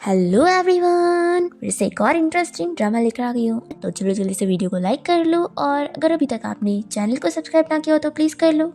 Hello everyone, फिर से एक और इंटरेस्टिंग ड्रामा लेकर आ गई हूँ। तो चलो जल्दी से वीडियो को लाइक कर लो और अगर अभी तक आपने चैनल को सब्सक्राइब ना किया हो तो प्लीज़ कर लो।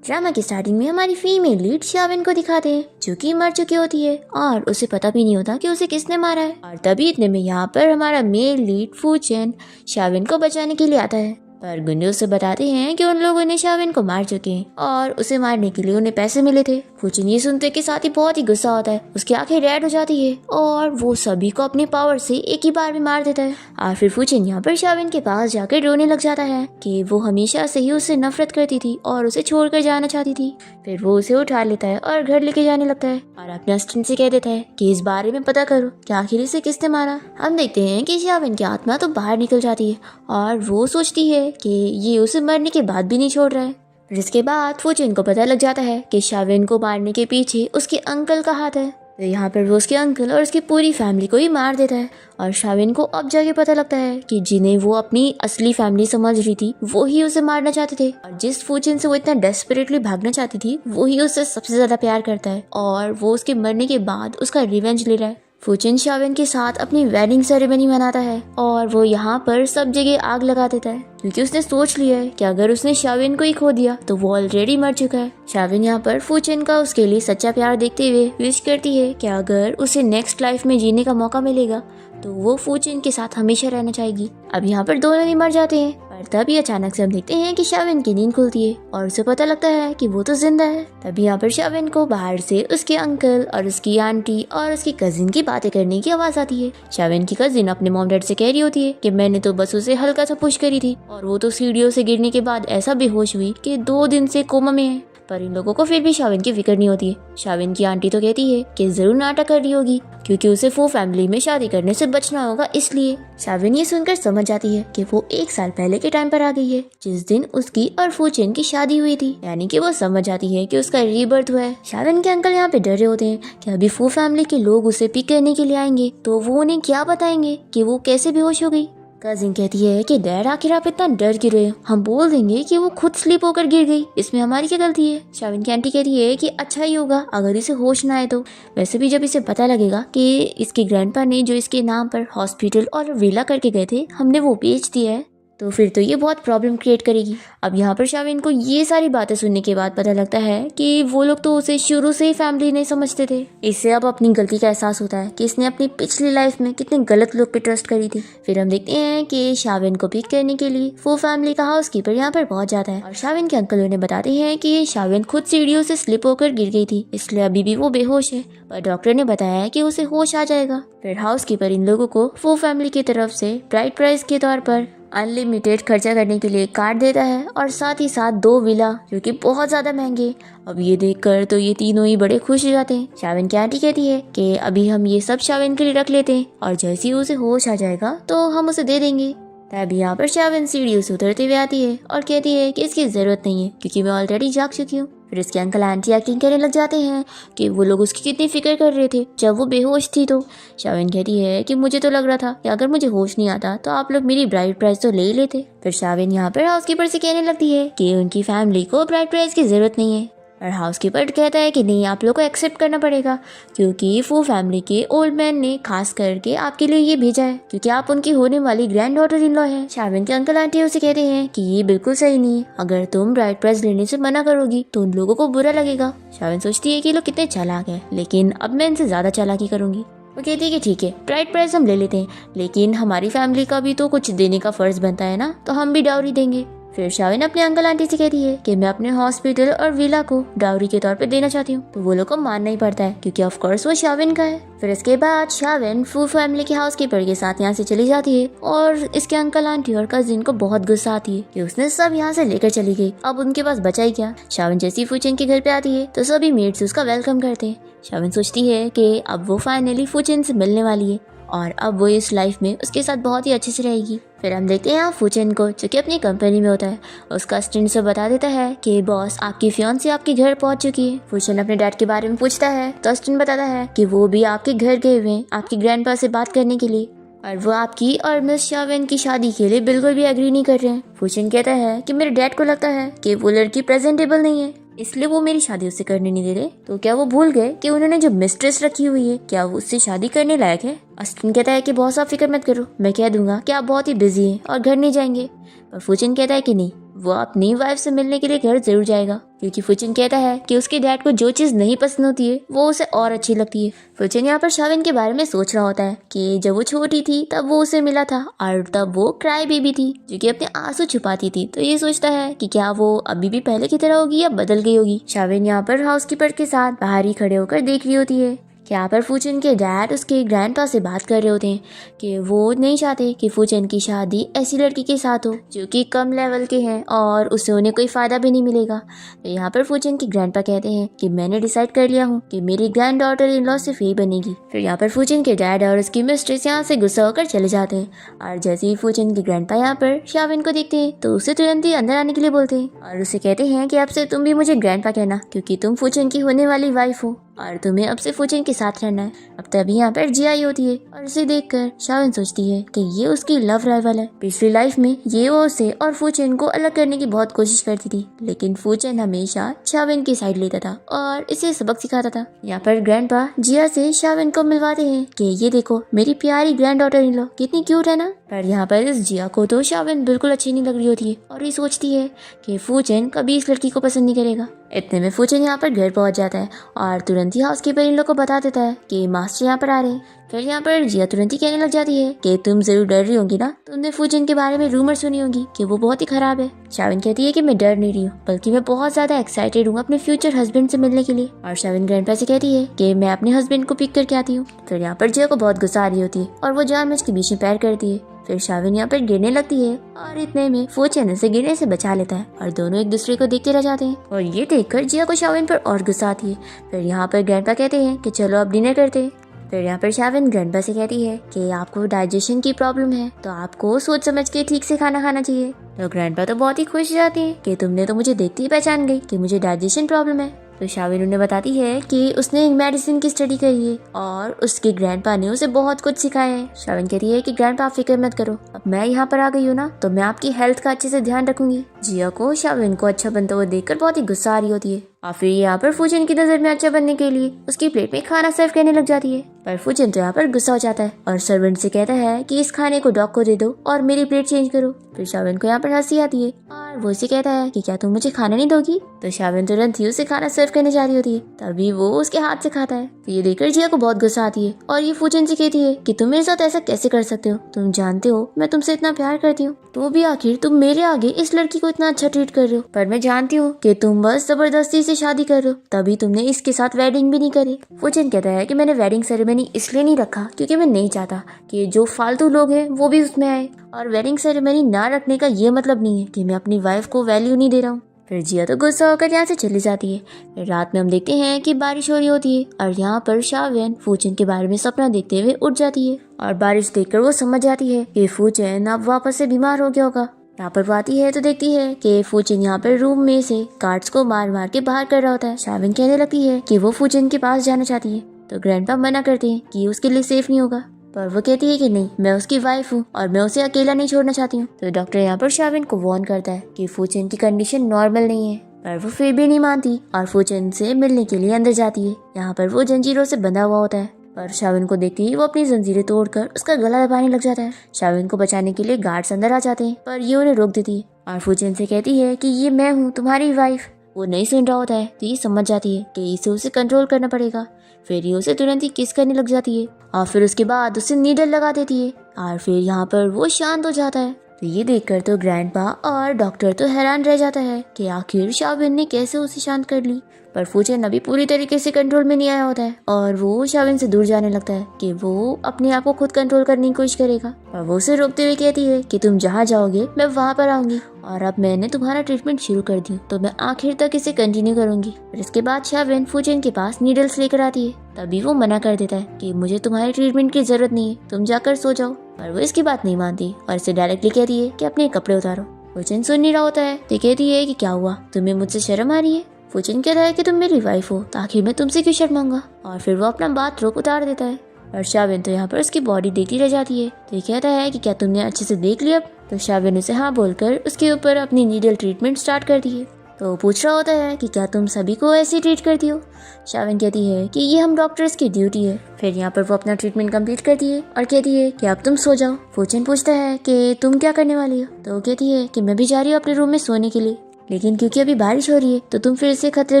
ड्रामा की स्टार्टिंग में हमारी फीमेल लीड शाविन को दिखाते हैं जो कि मर चुकी होती है और उसे पता भी नहीं होता कि उसे किसने मारा है। और तभी इतने में यहाँ पर हमारा मेल लीड फूचेन शाविन को बचाने के लिए आता है, पर गुंडे उसे बताते हैं कि उन लोगों ने शाविन को मार चुके हैं और उसे मारने के लिए उन्हें पैसे मिले थे। फूचेन ये सुनते के साथ ही बहुत ही गुस्सा होता है, उसकी आंखें रेड हो जाती है और वो सभी को अपनी पावर से एक ही बार में मार देता है। और फिर फूचेन यहाँ पर शाविन के पास जाकर रोने लग जाता है कि वो हमेशा से ही उससे नफरत करती थी और उसे छोड़कर जाना चाहती थी। फिर वो उसे उठा लेता है और घर लेके जाने लगता है और अपने असिस्टेंट से कह देता है कि इस बारे में पता करो कि आखिर इसे किसने मारा। हम देखते हैं कि शाविन की आत्मा तो बाहर निकल जाती है और वो सोचती है कि ये उसे मरने के बाद भी नहीं छोड़ रहा है। फिर इसके बाद फूचेन को पता लग जाता है कि शाविन को मारने के पीछे उसके अंकल का हाथ है। तो यहाँ पर वो उसके अंकल और उसकी पूरी फैमिली को ही मार देता है और शाविन को अब जाके पता लगता है कि जिन्हें वो अपनी असली फैमिली समझ रही थी वो ही उसे मारना चाहते थे और जिस फूचेन से वो इतना डेस्परेटली भागना चाहती थी वो ही उससे सबसे ज्यादा प्यार करता है और वो उसके मरने के बाद उसका रिवेंज ले रहा है। फूचेन शाविन के साथ अपनी वेडिंग सेरेमनी मनाता है और वो यहाँ पर सब जगह आग लगा देता है क्योंकि उसने सोच लिया है कि अगर उसने शाविन को ही खो दिया तो वो ऑलरेडी मर चुका है। शाविन यहाँ पर फूचेन का उसके लिए सच्चा प्यार देखते हुए विश करती है कि अगर उसे नेक्स्ट लाइफ में जीने का मौका मिलेगा तो वो फूचेन के साथ हमेशा रहना चाहेगी। अब यहाँ पर दोनों ही मर जाते हैं पर तभी अचानक से हम देखते हैं कि शाविन की नींद खुलती है और उसे पता लगता है कि वो तो जिंदा है। तभी यहाँ पर शाविन को बाहर से उसके अंकल और उसकी आंटी और उसकी कजिन की बातें करने की आवाज आती है। शाविन की कजिन अपने मॉम डैड से कह रही होती है कि मैंने तो बस उसे हल्का सा पुश करी थी और वो तो सीढ़ियों से गिरने के बाद ऐसा बेहोश हुई कि 2 दिन से कोमा में है। पर इन लोगों को फिर भी शाविन की फिक्र नहीं होती है। शाविन की आंटी तो कहती है कि जरूर नाटक कर रही होगी क्योंकि उसे फू फैमिली में शादी करने से बचना होगा, इसलिए। शाविन ये सुनकर समझ जाती है कि वो 1 साल पहले के टाइम पर आ गई है जिस दिन उसकी और फूचेन की शादी हुई थी, यानी कि वो समझ जाती है कि उसका रीबर्थ हुआ है। शाविन के अंकल यहाँ पे डरे होते हैं कि अभी फू फैमिली के लोग उसे पिक करने के लिए आएंगे तो वो उन्हें क्या बताएंगे कि वो कैसे बेहोश हो गई। कजिन कहती है कि डैड आखिर आप इतना डर क्यों रहे हो, हम बोल देंगे कि वो खुद स्लिप होकर गिर गई, इसमें हमारी क्या गलती है। शाविन की आंटी कहती है कि अच्छा ही होगा अगर इसे होश ना आए तो। वैसे भी जब इसे पता लगेगा कि इसके ग्रैंडपा ने जो इसके नाम पर हॉस्पिटल और विला करके गए थे हमने वो बेच दिया है तो फिर तो ये बहुत प्रॉब्लम क्रिएट करेगी। अब यहाँ पर शाविन को ये सारी बातें सुनने के बाद पता लगता है कि वो लोग तो उसे शुरू से ही फैमिली नहीं समझते थे। इससे अब अपनी गलती का एहसास होता है कि इसने अपनी पिछली लाइफ में कितने गलत लोग पे ट्रस्ट करी थी। फिर हम देखते हैं कि शाविन को पिक करने के लिए वो फैमिली का हाउसकीपर यहाँ पर पहुंच जाता है और शाविन के अंकल उन्हें बताते हैं कि शाविन खुद सीढ़ियों से स्लिप होकर गिर गई थी, इसलिए अभी भी वो बेहोश है, पर डॉक्टर ने बताया कि उसे होश आ जाएगा। फिर हाउसकीपर इन लोगों को वो फैमिली की तरफ से ब्राइड प्राइस के तौर पर अनलिमिटेड खर्चा करने के लिए कार्ड देता है और साथ ही साथ 2 विला जो कि बहुत ज्यादा महंगे। अब ये देखकर तो ये तीनों ही बड़े खुश हो जाते हैं। शाविन की आंटी कहती है कि अभी हम ये सब शाविन के लिए रख लेते हैं और जैसे ही उसे होश आ जाएगा तो हम उसे दे देंगे। तभी यहाँ पर शाविन सीढ़ियों से उतरते हुए आती है और कहती है कि इसकी जरूरत नहीं है क्योंकि मैं ऑलरेडी जाग चुकी हूँ। फिर इसके अंकल आंटी एक्टिंग करने लग जाते हैं कि वो लोग उसकी कितनी फिक्र कर रहे थे जब वो बेहोश थी। तो शाविन कहती है कि मुझे तो लग रहा था कि अगर मुझे होश नहीं आता तो आप लोग मेरी ब्राइड प्राइस तो ले ही लेते। फिर शाविन यहाँ पर हाउसकीपर से कहने लगती है कि उनकी फैमिली को ब्राइड प्राइस की जरूरत नहीं है और हाउसकीपर कहता है कि नहीं, आप लोग को एक्सेप्ट करना पड़ेगा क्योंकि वो फैमिली के ओल्ड मैन ने खास करके आपके लिए ये भेजा है क्योंकि आप उनकी होने वाली ग्रैंड डॉटर इन लॉ है। शाविन के अंकल आंटी उसे कहते हैं कि ये बिल्कुल सही नहीं है, अगर तुम ब्राइड प्राइस लेने से मना करोगी तो उन लोगों को बुरा लगेगा। शाविन सोचती है कि लोग कितने चालाक हैं, लेकिन अब मैं इनसे ज्यादा चालाकी करूंगी। वो कहती है कि ठीक है, ब्राइड प्राइस हम ले लेते हैं, लेकिन हमारी फैमिली का भी तो कुछ देने का फर्ज बनता है ना, तो हम भी डाउरी देंगे। फिर शाविन अपने अंकल आंटी से कहती है कि मैं अपने हॉस्पिटल और विला को डाउरी के तौर पे देना चाहती हूँ, तो वो लोग को मानना ही पड़ता है क्योंकि ऑफ कोर्स वो शाविन का है। फिर इसके बाद शाविन फू फैमिली के हाउसकीपर के साथ यहाँ से चली जाती है और इसके अंकल आंटी और कजिन को बहुत गुस्सा आती है कि उसने सब यहाँ से लेकर चली गई, अब उनके पास बचा ही क्या। शाविन जैसी फूचेन के घर पे आती है तो सभी मेट्स उसका वेलकम करते हैं। शाविन सोचती है कि अब वो फाइनली फूचेन से मिलने वाली है और अब वो इस लाइफ में उसके साथ बहुत ही अच्छे से रहेगी। फिर हम देखते हैं यहाँ फूचेन को जो कि अपनी कंपनी में होता है, उसका असिस्टेंट से बता देता है कि बॉस आपकी फियांसी आपके घर पहुंच चुकी है। फूचेन अपने डैड के बारे में पूछता है तो असिस्टेंट बताता है कि वो भी आपके घर गए हुए हैं आपकी ग्रैंडपा से बात करने के लिए और वो आपकी और मिस शाविन की शादी के लिए बिल्कुल भी एग्री नहीं कर रहे हैं। फूचेन कहता है कि मेरे डैड को लगता है कि वो लड़की प्रेजेंटेबल नहीं है इसलिए वो मेरी शादी उससे करने नहीं दे रहे। तो क्या वो भूल गए कि उन्होंने जो मिस्ट्रेस रखी हुई है क्या वो उससे शादी करने लायक है? अस्टिन कहता है कि बहुत आप फिक्र मत करो, मैं कह दूंगा कि आप बहुत ही बिजी हैं और घर नहीं जाएंगे। पर फुचिन कहता है कि नहीं, वो अपनी वाइफ से मिलने के लिए घर जरूर जाएगा, क्योंकि फुचिन कहता है कि उसके डैड को जो चीज़ नहीं पसंद होती है वो उसे और अच्छी लगती है। फुचिन यहाँ पर शाविन के बारे में सोच रहा होता है कि जब वो छोटी थी तब वो उसे मिला था और तब वो क्राई बेबी थी जो कि अपने आंसू छुपाती थी। तो ये सोचता है कि क्या वो अभी भी पहले की तरह होगी या बदल गई होगी। शाविन यहाँ पर हाउसकीपर के साथ बाहर ही खड़े होकर देख रही होती है कि यहाँ पर फुचिन के डैड उसके ग्रैंडपा से बात कर रहे होते हैं कि वो नहीं चाहते कि फुचिन की शादी ऐसी लड़की के साथ हो जो कि कम लेवल के हैं और उससे उन्हें कोई फ़ायदा भी नहीं मिलेगा। तो यहाँ पर फुचिन के ग्रैंडपा कहते हैं कि मैंने डिसाइड कर लिया हूँ कि मेरी ग्रैंड डॉटर इन लॉ सिर्फ यही बनेगी। फिर यहाँ पर फुचिन के डैड और उसकी मिस्ट्रेस यहाँ से गुस्सा होकर चले जाते हैं और जैसे ही फुचिन के ग्रैंडपा यहाँ पर शाविन को देखते हैं तो उसे तुरंत ही अंदर आने के लिए बोलते हैं और उसे कहते हैं कि अब से तुम भी मुझे ग्रैंडपा कहना, क्योंकि तुम फुचिन की होने वाली वाइफ हो और तुम्हें अब से फुचिन के साथ रहना है। अब तभी यहाँ पर जिया आई होती है और उसे देखकर शाविन सोचती है कि ये उसकी लव राइवल है। पिछली लाइफ में ये वो उसे और फुचिन को अलग करने की बहुत कोशिश करती थी, लेकिन फुचिन हमेशा शाविन की साइड लेता था और इसे सबक सिखाता था। यहाँ पर ग्रैंडपा जिया से शाविन को मिलवाते हैं कि ये देखो मेरी प्यारी ग्रैंड डॉटर इन लो, कितनी क्यूट है ना। पर यहाँ पर इस जिया को तो शाविन बिल्कुल अच्छी नहीं लग रही होती है और ये सोचती है कि फुचिन कभी इस लड़की को पसंद नहीं करेगा। इतने में फुचिन यहाँ पर घर पहुंच जाता है और तुरंत ही हाउसकीपर इन लोग को बता देता है कि मास्टर यहाँ पर आ रहे हैं। फिर यहाँ पर जिया तुरंत ही कहने लग जाती है कि तुम जरूर डर रही होंगी ना, तुमने फुचिन के बारे में रूमर सुनी होगी कि वो बहुत ही खराब है। शाविन कहती है कि मैं डर नहीं रही हूँ, बल्कि मैं बहुत ज्यादा एक्साइटेड हूँ अपने फ्यूचर हस्बैंड से मिलने के लिए। और शाविन ग्रैंडपा से कहती है कि मैं अपने हस्बैंड को पिक करके आती हूँ। फिर यहाँ पर जिया को बहुत गुस्सा आ रही होती है और वो जानबूझ के बीच में पैर करती है। फिर शाविन यहाँ पर गिरने लगती है और इतने में फुचिन उसे गिरने से बचा लेता है और दोनों एक दूसरे को देखते रह जाते हैं और ये देखकर जिया को शाविन पर और गुस्सा आती है। फिर यहाँ पर ग्रैंडपा कहते हैं कि चलो अब डिनर करते हैं। फिर यहाँ पर शाविन ग्रैंडपा से कहती है कि आपको डाइजेशन की प्रॉब्लम है तो आपको सोच समझ के ठीक से खाना खाना चाहिए। तो ग्रैंडपा तो बहुत ही खुश हो जाती है कि तुमने तो मुझे देखते ही पहचान गई कि मुझे डाइजेशन प्रॉब्लम है। तो शाविन उन्हें बताती है कि उसने मेडिसिन की स्टडी करी है और उसके ग्रैंडपा ने उसे बहुत कुछ सिखाया है। शाविन कहती है कि ग्रैंडपा आप फिक्र मत करो, अब मैं यहाँ पर आ गई हूँ ना तो मैं आपकी हेल्थ का अच्छे से ध्यान रखूंगी। जिया को शाविन को अच्छा बनता हुआ देखकर बहुत ही गुस्सा आ रही होती है और फिर यहाँ पर फुचिन की नजर में अच्छा बनने के लिए उसकी प्लेट में खाना सर्व करने लग जाती है। पर फुचिन तो यहाँ पर गुस्सा हो जाता है और सर्वेंट से कहता है कि इस खाने को डॉग को दे दो और मेरी प्लेट चेंज करो। फिर शाविन को यहाँ पर हंसी आती है और वो उसे कहता है कि क्या तुम मुझे खाना नहीं दोगी। तो शाविन तुरंत ही उसे खाना सर्व करने जा रही होती है, तभी वो उसके हाथ से खाता है। तो ये देखकर जिया को बहुत गुस्सा आती है और ये फुचिन से कहती है कि तुम मेरे साथ ऐसा कैसे कर सकते हो, तुम जानते हो मैं तुमसे इतना प्यार करती हूँ, तो भी आखिर तुम मेरे आगे इस लड़की को इतना अच्छा ट्रीट कर रहे हो। पर मैं जानती हूँ कि तुम बस जबरदस्ती से शादी कर रहे हो, तभी तुमने इसके साथ वेडिंग भी नहीं करी। फुचिन कहता है कि मैंने वेडिंग सेरेमनी इसलिए नहीं रखा क्योंकि मैं नहीं चाहता कि जो फालतू लोग हैं वो भी उसमें आए, और वेडिंग सेरेमनी ना रखने का ये मतलब नहीं है कि मैं अपनी वाइफ को वैल्यू नहीं दे रहा हूँ। फिर जिया तो गुस्सा होकर यहाँ से चली जाती है। फिर रात में हम देखते हैं कि बारिश हो रही होती है और यहाँ पर शाविन फुचिन के बारे में सपना देखते हुए उठ जाती है और बारिश देखकर वो समझ जाती है कि फुचिन अब वापस से बीमार हो गया होगा। यहाँ पर वो आती है तो देखती है कि फुचिन यहाँ पर रूम में से कार्ड्स को मार मार के बाहर कर रहा होता है। शाविन कहने लगती है कि वो फुचिन के पास जाना चाहती है, तो ग्रैंडपा मना करते हैं कि उसके लिए सेफ नहीं होगा, पर वो कहती है कि नहीं, मैं उसकी वाइफ हूँ और मैं उसे अकेला नहीं छोड़ना चाहती हूँ। तो डॉक्टर यहाँ पर शाविन को वार्न करता है कि फुचिन की कंडीशन नॉर्मल नहीं है, पर वो फिर भी नहीं मानती और फुचिन से मिलने के लिए अंदर जाती है। यहाँ पर वो जंजीरों से बंधा हुआ होता है, पर शाविन को देखते ही वो अपनी जंजीरें तोड़कर उसका गला दबाने लग जाता है। शाविन को बचाने के लिए गार्ड्स अंदर आ जाते हैं, पर ये उन्हें रोक देती है और फुचिन से कहती है कि ये मैं हूँ तुम्हारी वाइफ। वो नहीं सुन रहा होता है तो ये समझ जाती है कि इसे उसे कंट्रोल करना पड़ेगा। फिर ये उसे तुरंत ही किस करने लग जाती है और फिर उसके बाद उसे नीडल लगा देती है और फिर यहाँ पर वो शांत हो जाता है। तो ये देखकर तो ग्रैंडपा और डॉक्टर तो हैरान रह जाता है कि आखिर शाविन ने कैसे उसे शांत कर ली। पर फुचिन अभी पूरी तरीके से कंट्रोल में नहीं आया होता है और वो शाविन से दूर जाने लगता है कि वो अपने आप को खुद कंट्रोल करने की कोशिश करेगा। और वो उसे रोकते हुए कहती है कि तुम जहाँ जाओगे मैं वहाँ पर आऊंगी और अब मैंने तुम्हारा ट्रीटमेंट शुरू कर दी तो मैं आखिर तक इसे कंटिन्यू करूंगी। फिर इसके बाद शाविन फुचिन के पास नीडल्स लेकर आती है, तभी वो मना कर देता है कि मुझे तुम्हारे ट्रीटमेंट की जरूरत नहीं है, तुम जाकर सो जाओ। और वो इसकी बात नहीं मानती और इसे डायरेक्टली कहती है कि अपने कपड़े उतारो। फुचिन सुन नहीं रहा होता है तो कहती है कि क्या हुआ, तुम्हें मुझसे शर्म आ रही है। फुचिन कहता है कि तुम मेरी वाइफ हो तो आखिर मैं तुमसे क्यों शर्माऊंगा, और फिर वो अपना बाथरोब उतार देता है। और शाविन तो यहाँ पर उसकी बॉडी देखती रह जाती है तो ये कहता है कि क्या तुमने अच्छे से देख लिया। तो शाविन उसे हाँ बोलकर उसके ऊपर अपनी नीडल ट्रीटमेंट स्टार्ट कर दी है। तो पूछ रहा होता है कि क्या तुम सभी को ऐसे ट्रीट करती हो। शाविन कहती है कि ये हम डॉक्टर्स की ड्यूटी है। फिर यहाँ पर वो अपना ट्रीटमेंट कंप्लीट करती है और कहती है कि अब तुम सो जाओ। फूचेन पूछता है कि तुम क्या करने वाली हो, तो वो कहती है कि मैं भी जा रही हूँ अपने रूम में सोने के लिए, लेकिन क्योंकि अभी बारिश हो रही है तो तुम फिर से खतरे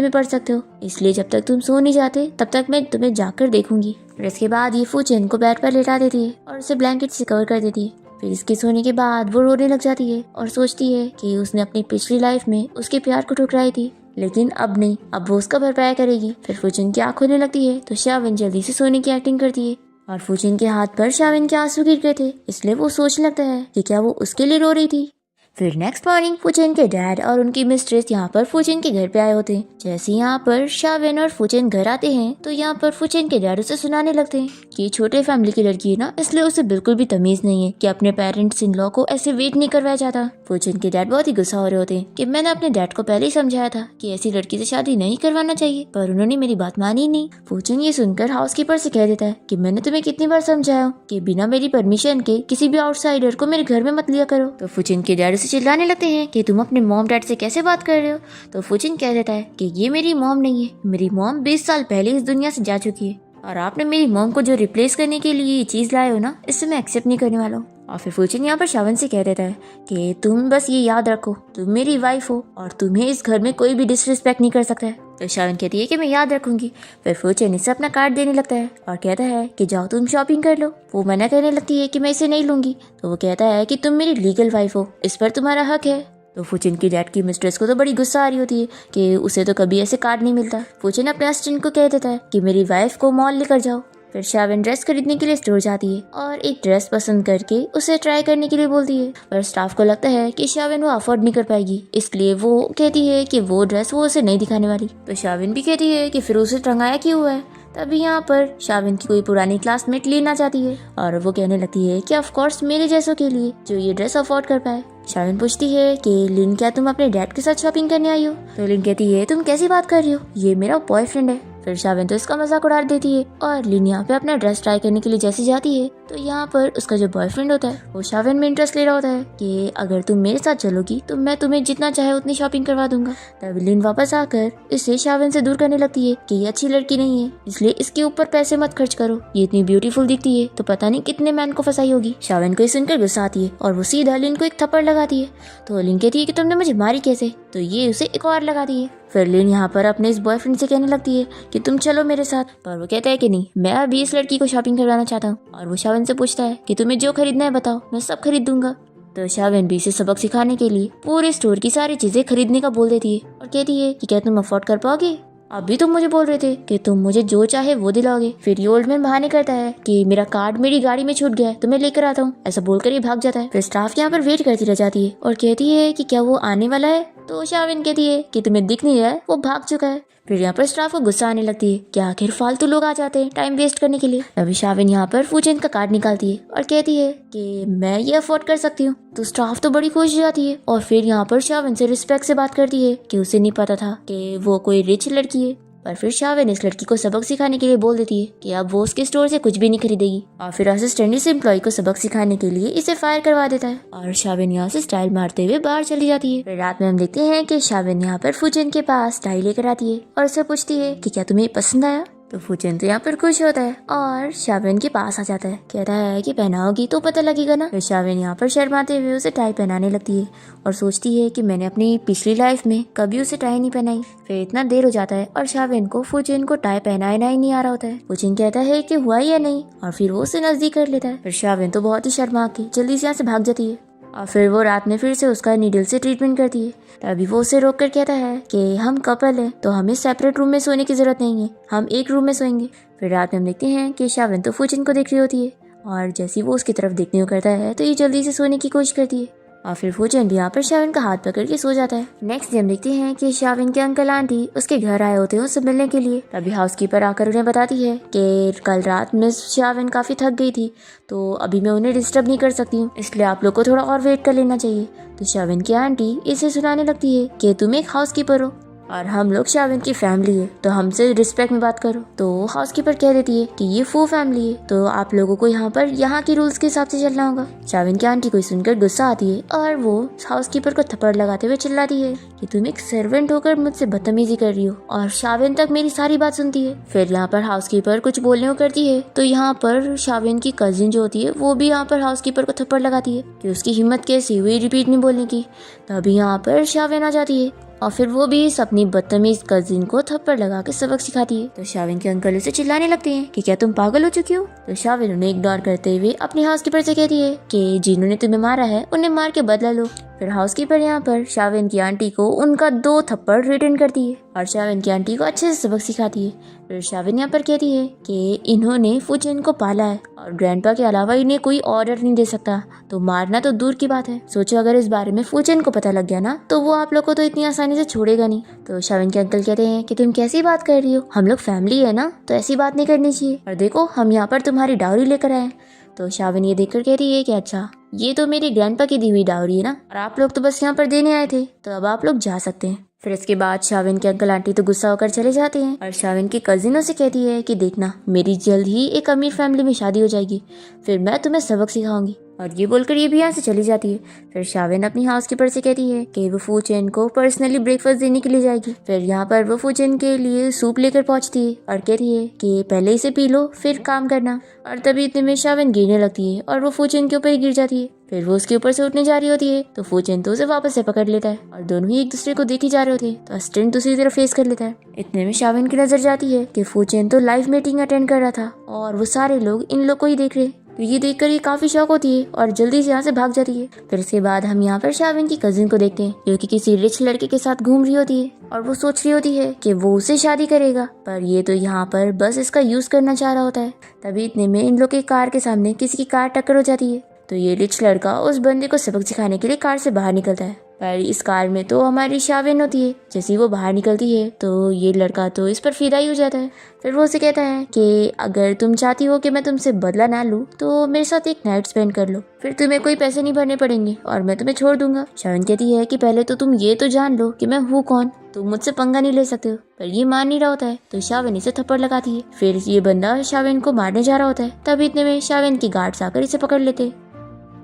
में पड़ सकते हो, इसलिए जब तक तुम सो नहीं जाते तब तक मैं तुम्हें जाकर देखूंगी। फिर इसके बाद ये फूचेन को बेड पर लेटा देती है और उसे ब्लैंकेट से कवर कर देती है। फिर इसके सोने के बाद वो रोने लग जाती है और सोचती है कि उसने अपनी पिछली लाइफ में उसके प्यार को ठुकराई थी, लेकिन अब नहीं, अब वो उसका भरपाया करेगी। फिर फूचेन की आँख खोलने लगती है तो शाविन जल्दी से सोने की एक्टिंग करती है और फूचेन के हाथ पर शाविन के आंसू गिर गए थे, इसलिए वो सोचने लगता है कि क्या वो उसके लिए रो रही थी। फिर नेक्स्ट मॉर्निंग फूचेन के डैड और उनकी मिस्ट्रेस यहाँ पर फूचेन के घर पे आए होते हैं। जैसे यहाँ पर शाविन और फूचेन घर आते हैं तो यहाँ पर फूचेन के डैड उसे सुनाने लगते हैं कि छोटे फैमिली की लड़की है ना, इसलिए उसे बिल्कुल भी तमीज नहीं है कि अपने पेरेंट्स इन लॉ को ऐसे वेट नहीं करवाया जाता। फूचेन के डैड बहुत ही गुस्सा हो रहे होते हैं कि मैंने अपने डैड को पहले ही समझाया था कि ऐसी लड़की से शादी नहीं करवाना चाहिए, पर उन्होंने मेरी बात मानी नहीं। फूचेन ये सुनकर हाउसकीपर से कह देता है कि मैंने तुम्हें कितनी बार समझाया कि बिना मेरी परमिशन के किसी भी आउटसाइडर को मेरे घर में मत लिया करो। तो फूचेन के डैड उसे चिल्लाने लगते हैं कि तुम अपने मॉम डैड से कैसे बात कर रहे हो। तो फूचेन कह देता है कि ये मेरी मॉम नहीं है, मेरी मॉम 20 साल पहले इस दुनिया से जा चुकी है और आपने मेरी मॉम को जो रिप्लेस करने के लिए ये चीज लाए हो ना, इससे मैं एक्सेप्ट नहीं करने वाला हूँ। और फिर फूचेन यहाँ पर शाविन से कह देता है कि तुम बस ये याद रखो, तुम मेरी वाइफ हो और तुम्हें इस घर में कोई भी डिसरिस्पेक्ट नहीं कर सकता है। तो शाविन कहती है कि मैं याद रखूंगी। फिर फूचेन इसे अपना कार्ड देने लगता है और कहता है कि जाओ तुम शॉपिंग कर लो। वो मना करने लगती है कि मैं इसे नहीं लूंगी, तो वो कहता है कि तुम मेरी लीगल वाइफ हो, इस पर तुम्हारा हक है। तो फूचेन की डैड की मिस्ट्रेस को तो बड़ी गुस्सा आ रही होती है कि उसे तो कभी ऐसे कार्ड नहीं मिलता। फूचेन अपने असिस्टेंट को कह देता है कि मेरी वाइफ को मॉल लेकर जाओ। फिर शाविन ड्रेस खरीदने के लिए स्टोर जाती है और एक ड्रेस पसंद करके उसे ट्राई करने के लिए बोलती है, पर स्टाफ को लगता है कि शाविन वो अफोर्ड नहीं कर पाएगी, इसलिए वो कहती है कि वो ड्रेस वो उसे नहीं दिखाने वाली। तो शाविन भी कहती है कि फिर उसे टंगाया क्यों हुआ है। तभी यहाँ पर शाविन की कोई पुरानी क्लासमेट लेना चाहती है और वो कहने लगती है कि ऑफ कोर्स मेरे जैसों के लिए जो ये ड्रेस अफोर्ड कर पाए। शाविन पूछती है कि लिन क्या तुम अपने डैड के साथ शॉपिंग करने आई हो। तो लिन कहती है तुम कैसी बात कर रही हो, ये मेरा बॉयफ्रेंड है। फिर शाविन तो इसका मजाक उड़ा देती है और लिन यहाँ पे अपना ड्रेस ट्राई करने के लिए जैसे जाती है तो यहाँ पर उसका जो बॉयफ्रेंड होता है वो शाविन में इंटरेस्ट ले रहा होता है कि अगर तुम मेरे साथ चलोगी तो मैं तुम्हें जितना चाहे उतनी शॉपिंग करवा दूंगा। तब लिन वापस आकर इसे शाविन से दूर करने लगती है कि ये अच्छी लड़की नहीं है, इसलिए इसके ऊपर पैसे मत खर्च करो, ये इतनी ब्यूटीफुल दिखती है तो पता नहीं कितने मैन को फंसाई होगी। शाविन को सुनकर गुस्सा आती है और वो सीधा लिन को एक थप्पड़ लगाती है। तो लिन कहती है कि तुमने मुझे मारी कैसे, तो ये उसे एक और लगाती है। फिर लिन यहाँ पर अपने इस बॉयफ्रेंड से कहने लगती है कि तुम चलो मेरे साथ, पर वो कहता है कि नहीं, मैं अभी इस लड़की को शॉपिंग करवाना चाहता हूँ। और वो शाविन से पूछता है कि तुम्हें जो खरीदना है बताओ, मैं सब खरीद दूंगा। तो शाविन भी इसे सबक सिखाने के लिए पूरे स्टोर की सारी चीजें खरीदने का बोल देती है और कहती है कि क्या तुम अफोर्ड कर पाओगे, अभी तुम मुझे बोल रहे थे कि तुम मुझे जो चाहे वो दिलाओगे। फिर ये ओल्ड मैन बहाने करता है कि मेरा कार्ड मेरी गाड़ी में छूट गया है तो मैं लेकर आता हूँ, ऐसा बोलकर ये भाग जाता है। फिर स्टाफ यहाँ पर वेट करती रह जाती है और कहती है कि क्या वो आने वाला है। तो शाविन कहती है कि तुम्हें दिख नहीं रहा है, वो भाग चुका है। फिर यहाँ पर स्टाफ को गुस्सा आने लगती है कि आखिर फालतू लोग आ जाते हैं टाइम वेस्ट करने के लिए। अभी शाविन यहाँ पर फूचेन का कार्ड निकालती है और कहती है कि मैं ये अफोर्ड कर सकती हूँ। तो स्टाफ तो बड़ी खुश हो जाती है और फिर यहाँ पर शाविन से रिस्पेक्ट से बात करती है कि उसे नहीं पता था कि वो कोई रिच लड़की है। पर फिर शाविन इस लड़की को सबक सिखाने के लिए बोल देती है कि अब वो उसके स्टोर से कुछ भी नहीं खरीदेगी और फिर असिस्टेंट इस एम्प्लॉय को सबक सिखाने के लिए इसे फायर करवा देता है और शाविन यहाँ से स्टाइल मारते हुए बाहर चली जाती है। फिर रात में हम देखते हैं कि शाविन यहाँ पर फूचेन के पास स्टाइल लेकर आती है और उससे पूछती है कि क्या तुम्हें पसंद आया। तो फूचेन तो यहाँ पर खुश होता है और शाविन के पास आ जाता है, कहता है कि पहनाओगी तो पता लगेगा ना। फिर शाविन यहाँ पर शर्माते हुए उसे टाई पहनाने लगती है और सोचती है कि मैंने अपनी पिछली लाइफ में कभी उसे टाई नहीं पहनाई। फिर इतना देर हो जाता है और शाविन को फूचेन को टाई पहनाना ही नहीं आ रहा होता है। फूचेन कहता है कि हुआ या नहीं और फिर वो उसे नजदीक कर लेता है। फिर शाविन तो बहुत ही शर्मा के जल्दी से यहाँ से भाग जाती है और फिर वो रात में फिर से उसका नीडल से ट्रीटमेंट करती है। तभी वो उसे रोक कर कहता है कि हम कपल हैं तो हमें सेपरेट रूम में सोने की जरूरत नहीं है, हम एक रूम में सोएंगे। फिर रात में हम देखते हैं कि शाविन तो फूचेन को देख रही होती है और जैसे वो उसकी तरफ देखने को करता है तो ये जल्दी से सोने की कोशिश करती है और फिर फूचेन भी यहाँ पर शाविन का हाथ पकड़ के सो जाता है। नेक्स्ट डे हम देखते हैं कि शाविन के अंकल आंटी उसके घर आए होते हैं उससे मिलने के लिए। तभी हाउसकीपर आकर उन्हें बताती है कि कल रात मिस शाविन काफी थक गई थी तो अभी मैं उन्हें डिस्टर्ब नहीं कर सकती हूँ, इसलिए आप लोग को थोड़ा और वेट कर लेना चाहिए। तो शाविन की आंटी इसे सुनाने लगती है कि तुम एक हाउसकीपर हो और हम लोग शाविन की फैमिली है, तो हमसे रिस्पेक्ट में बात करो। तो हाउसकीपर कह देती है कि ये फू फैमिली है, तो आप लोगों को यहाँ पर यहाँ के रूल्स के हिसाब से चलना होगा। शाविन की आंटी को सुनकर गुस्सा आती है और वो हाउसकीपर को थप्पड़ लगाते हुए चिल्लाती है कि तुम एक सर्वेंट होकर मुझसे बदतमीजी कर रही हो, और शाविन तक मेरी सारी बात सुनती है। फिर यहाँ पर हाउसकीपर कुछ बोलने को करती है, तो यहाँ पर शाविन की कजिन जो होती है वो भी यहाँ पर हाउसकीपर को थप्पड़ लगाती है कि उसकी हिम्मत कैसी हुई रिपीट में बोलने की। तभी यहाँ पर शाविन आ जाती है और फिर वो भी अपनी बदतमीज कजिन को थप्पड़ लगा के सबक सिखाती है। तो शाविन के अंकल उसे चिल्लाने लगते हैं कि क्या तुम पागल हो चुकी हो। तो शाविन उन्हें इग्नोर करते हुए अपने हाउसकीपर से कहती है कि जिन्होंने तुम्हें मारा है उन्हें मार के बदला लो। फिर हाउसकीपर यहाँ पर शाविन की आंटी को उनका 2 थप्पड़ रिटर्न करती है और शाविन की आंटी को अच्छे से सबक सिखाती है। फिर शाविन यहाँ पर कहती है कि इन्होंने फूचेन को पाला है और ग्रैंडपा के अलावा इन्हें कोई ऑर्डर नहीं दे सकता, तो मारना तो दूर की बात है। सोचो अगर इस बारे में फूचेन को पता लग गया ना, तो वो आप लोग को तो इतनी आसानी से छोड़ेगा नहीं। तो शाविन के अंकल कहते हैं कि तुम कैसी बात कर रही हो, हम लोग फैमिली है ना, तो ऐसी बात नहीं करनी चाहिए। और देखो हम यहाँ पर तुम्हारी डाउरी लेकर आए। तो शाविन ये देखकर कहती है कि अच्छा, ये तो मेरे ग्रैंडपा की दी हुई डाउरी है ना, और आप लोग तो बस यहाँ पर देने आए थे, तो अब आप लोग जा सकते हैं। फिर इसके बाद शाविन के अंकल आंटी तो गुस्सा होकर चले जाते हैं और शाविन की कजिनों से कहती है कि देखना, मेरी जल्द ही एक अमीर फैमिली में शादी हो जाएगी, फिर मैं तुम्हें सबक सिखाऊंगी। और ये बोलकर ये भी यहाँ से चली जाती है। फिर शाविन अपनी हाउसकीपर से कहती है कि वो फूचेन को पर्सनली ब्रेकफास्ट देने के लिए जाएगी। फिर यहाँ पर वो फूचेन के लिए सूप लेकर पहुँचती है और कहती है कि पहले इसे पी लो फिर काम करना। और तभी इतने में शाविन गिरने लगती है और वो फूचेन के ऊपर ही गिर जाती है। फिर वो उसके ऊपर से उठने जा रही होती है, तो फूचेन तो उसे वापस से पकड़ लेता है और दोनों ही एक दूसरे को देखे जा रहे होते हैं। तो असिस्टेंट दूसरी तरफ फेस कर लेता है। इतने में शाविन की नजर जाती है कि फूचेन तो लाइव मीटिंग अटेंड कर रहा था और वो सारे लोग इन लोग को ही देख रहे। तो ये देखकर ये काफी शॉक होती है और जल्दी से यहाँ से भाग जाती है। फिर इसके बाद हम यहाँ पर शाविन की कजिन को देखते हैं जो कि किसी रिच लड़के के साथ घूम रही होती है और वो सोच रही होती है कि वो उससे शादी करेगा, पर ये तो यहाँ पर बस इसका यूज करना चाह रहा होता है। तभी इतने में इन लोग के कार के सामने किसी की कार टक्कर हो जाती है। तो ये रिच लड़का उस बंदे को सबक सिखाने के लिए कार से बाहर निकलता है, पर इस कार में तो हमारी शाविन होती है। जैसे ही वो बाहर निकलती है तो ये लड़का तो इस पर फिदा ही हो जाता है। फिर वो उसे कहता है कि अगर तुम चाहती हो कि मैं तुमसे बदला ना लूं, तो मेरे साथ एक नाइट स्पेंड कर लो, फिर तुम्हें कोई पैसे नहीं भरने पड़ेंगे और मैं तुम्हें छोड़ दूंगा। शाविन कहती है कि पहले तो तुम ये तो जान लो कि मैं हूँ कौन, तुम मुझसे पंगा नहीं ले सकते हो। पर ये मान नहीं रहा होता है, तो शाविन इसे थप्पड़ लगाती है। फिर ये बंदा शाविन को मारने जा रहा होता है। तभी इतने में शाविन की गार्ड्स आकर इसे पकड़ लेते हैं।